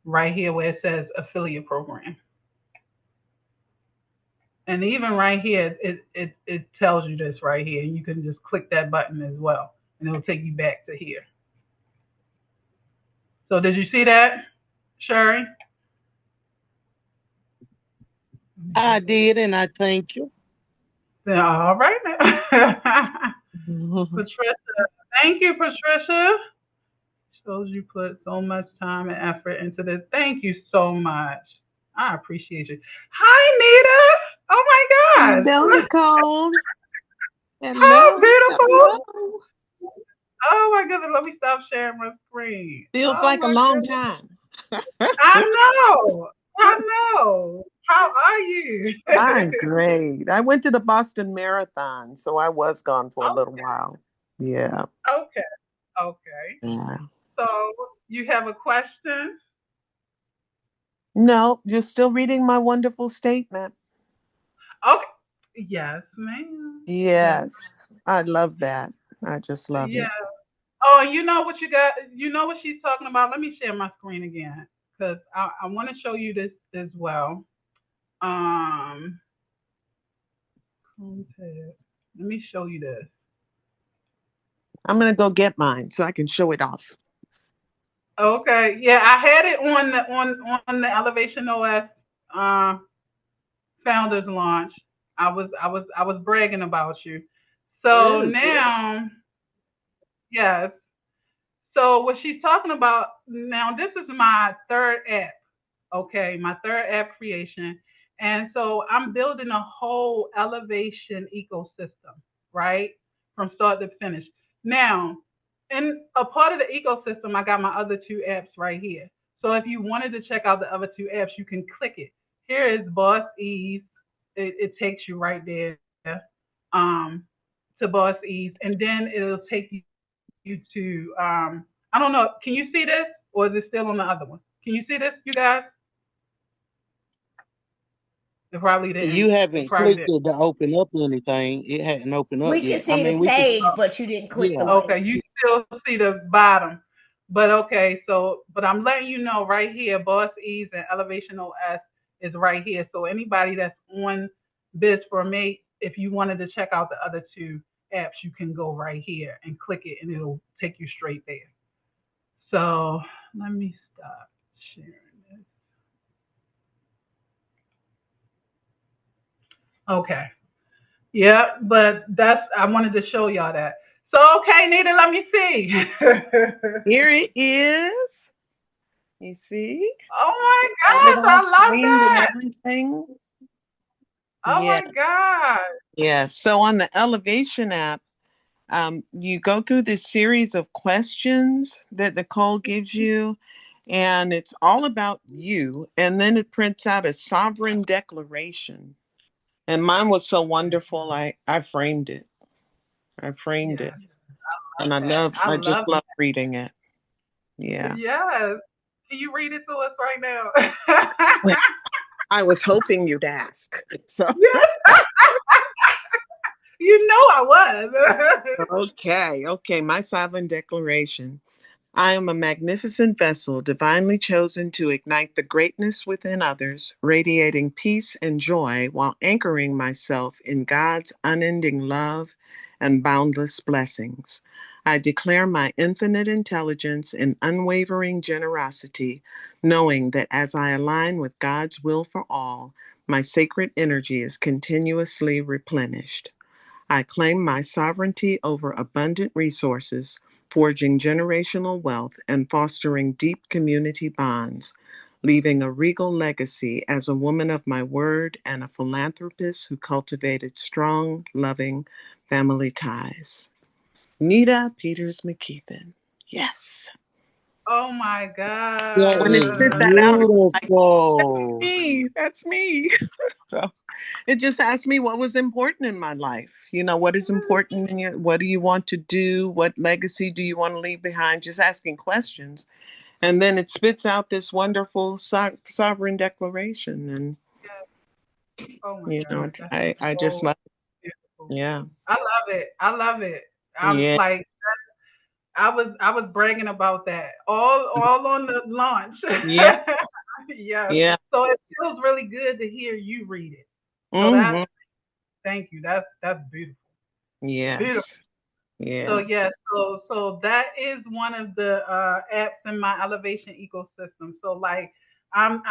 Right here where it says affiliate program. And even right here, it tells you this right here. You can just click that button as well, and it'll take you back to here. So did you see that, Sherry? I did, and I thank you. Yeah, all right now. Patricia, thank you, Patricia. Shows you put so much time and effort into this. Thank you so much. I appreciate you. Hi, Nita. Oh my gosh. Hello, Nicole. Hi, Hello. beautiful. Hello. Oh my goodness. Let me stop sharing my screen. Feels Oh like a my long goodness. time. I know. I know. How are you? I'm great. I went to the Boston Marathon, so I was gone for a little while. Yeah. Okay. Okay. Yeah. So you have a question? No, just still reading my wonderful statement. Okay. Yes, ma'am. Yes. Yes. I love that. I just love Yeah. it. Oh, you know what you got? You know what she's talking about? Let me share my screen again because I want to show you this as well. Um, let me show you this. I'm going to go get mine so I can show it off. Okay. Yeah, I had it on the Elevation OS uh, Founders Launch. I was bragging about you. So Good, good. now, yes. So what she's talking about now, this is my third app. Okay, my third app creation. And so I'm building a whole elevation ecosystem, right? From start to finish. Now, in a part of the ecosystem, I got my other two apps right here. So if you wanted to check out the other two apps, you can click it. Here is Boss Ease. It takes you right there um, to Boss Ease. And then it'll take you to, I don't know, can you see this? Or is it still on the other one? Can you see this, you guys? It probably didn't. You It haven't probably clicked didn't. it to open up anything. It hadn't opened up We can yet. I see mean, the we can. page, but you didn't click the Yeah. link. Okay, you still see the bottom. But okay, so but I'm letting you know right here, Boss Ease and Elevation OS is right here. So anybody that's on BIZFORM8, if you wanted to check out the other two apps, you can go right here and click it and it'll take you straight there. So let me stop sharing this. Okay. Yeah, but I wanted to show y'all that. So okay, Nita, let me see. Here it is. You see? Oh Got it my gosh, all I love framed and that. everything. Oh Yeah. my gosh. Yeah. So on the Elevation app, you go through this series of questions that Nicole gives you, and it's all about you. And then it prints out a sovereign declaration. And mine was so wonderful, I framed it. I framed Yes, it. And I I love just love reading it. it. Yeah. Yes. Can you read it to us right now? Well, I was hoping you'd ask. So, Yes. You know I was. okay. My sovereign declaration. I am a magnificent vessel, divinely chosen to ignite the greatness within others, radiating peace and joy while anchoring myself in God's unending love and boundless blessings. I declare my infinite intelligence and unwavering generosity, knowing that as I align with God's will for all, my sacred energy is continuously replenished. I claim my sovereignty over abundant resources, forging generational wealth and fostering deep community bonds, leaving a regal legacy as a woman of my word and a philanthropist who cultivated strong, loving family ties. Nita Peters McKeithen. Yes. Oh my That When it is sent God. that out, it was like, that's beautiful. me. That's me. So it just asked me what was important in my life. What is important in your, what do you want to do? What legacy do you want to leave behind? Just asking questions. And then it spits out this wonderful sovereign declaration. And, Oh my God. That's I just so love beautiful. it. Yeah. I love it. I love it. I'm Yeah. like I was bragging about that all on the launch. Yeah. Yes. Yeah. So it feels really good to hear you read it. So Mm-hmm. thank you. That's beautiful. Beautiful. Yes. So Yeah. yeah, so that is one of the apps in my elevation ecosystem. So like I'm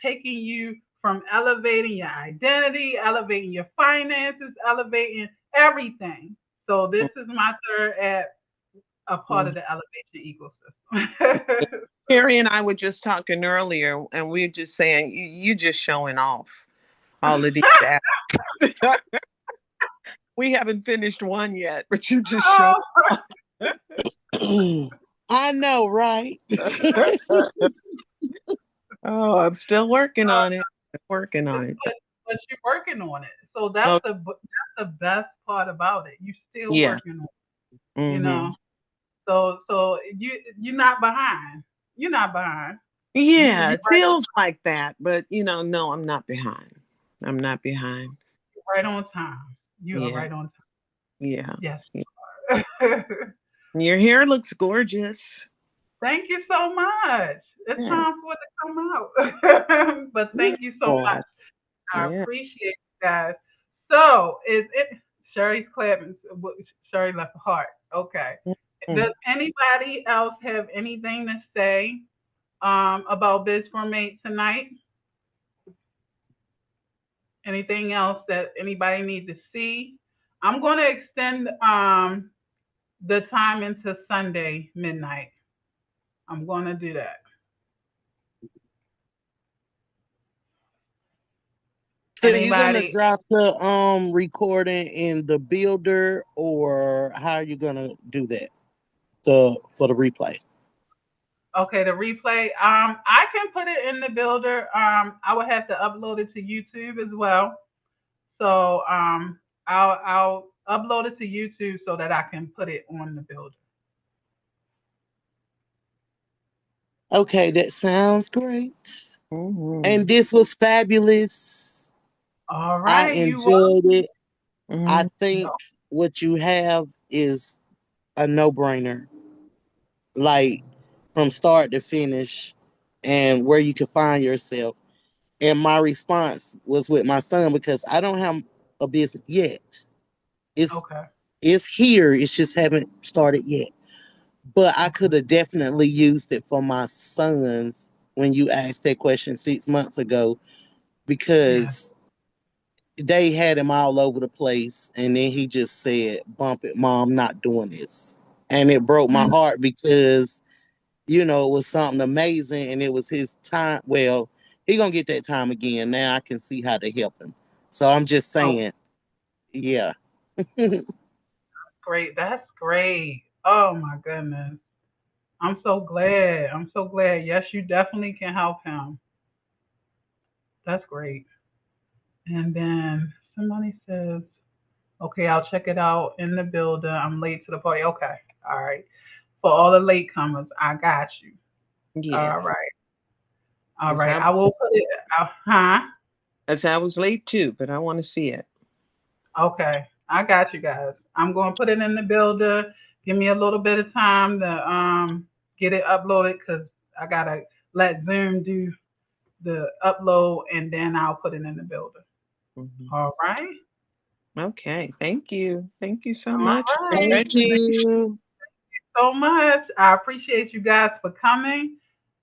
taking you from elevating your identity, elevating your finances, elevating everything. So this is my third app, a part of Mhm. the elevation ecosystem. Carrie and I were just talking earlier, and we are just saying you just showing off all of these apps. We haven't finished one yet, but you just showing Oh, off. I know, right? Oh, I'm still working on it. Working but, on it. but you're working on it. So Oh, that's the best part about it. You still yeah. working on it, you Hmm. know. So you're not behind. You're not behind. Yeah, You it feels like that, but no, I'm not behind. I'm not behind. right on time. You are Yeah, right on time. yeah. Yes. Yeah. You are. Your hair looks gorgeous. Thank you so much. It's Yeah. time for it to come out. But thank you so much. Beautiful. I Yeah. appreciate you guys. So is it Sherry's clapping? Sherry left a heart. Okay. Mhm. Does anybody else have anything to say about BizForm8 tonight? Anything else that anybody needs to see? I'm going to extend the time into Sunday midnight. I'm going to do that. So you're gonna Anybody? drop the recording in the builder, or how are you gonna do that? For the replay. Okay, the replay. I can put it in the builder. I would have to upload it to YouTube as well. So I'll upload it to YouTube so that I can put it on the builder. Okay, that sounds great. And Mhm. this was fabulous. All I right, you enjoyed it. I Mhm. think what you have is a no-brainer. Like from start to finish and where you can find yourself. And my response was with my son because I don't have a business yet. It's okay? it's here. It's just haven't started yet. But I Okay. could have definitely used it for my sons when you asked that question 6 months ago Yeah. because they had him all over the place and then he just said, "Bump it, mom, not doing this." And it broke my Mm, heart because it was something amazing and it was his time. Well, he gonna get that time again. Now I can see how to help him. So I'm just oh, saying, yeah. great. That's great. Oh my goodness. I'm so glad. I'm so glad. Yes, you definitely can help him. That's great. And then somebody says, okay, I'll check it out in the builder. I'm late to the party. Okay. All right. For all the latecomers, I got you. All Yes. right. All As right. I, I will put it. Huh? as I was late too, but I want to see it. Okay. I got you guys. I'm going to put it in the builder. Give me a little bit of time to get it uploaded because I gotta let Zoom do the upload and then I'll put it in the builder. Mhm. All right. Okay. Thank you. Thank you so All much. right. Thank Congratulations. you. So much. I appreciate you guys for coming.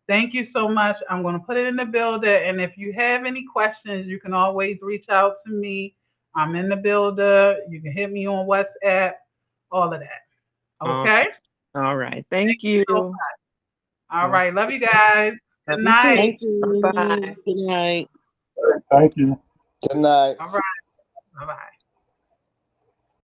Thank you so much. I'm going to put it in the builder. And if you have any questions, you can always reach out to me. I'm in the builder. You can hit me on WhatsApp, all of that. Okay? Okay. All right. Thank Thank you so you. much. All Okay. right. Love you guys. Good Love you too. night. Thank Bye you. bye. Good night. Good night. All right. Bye bye.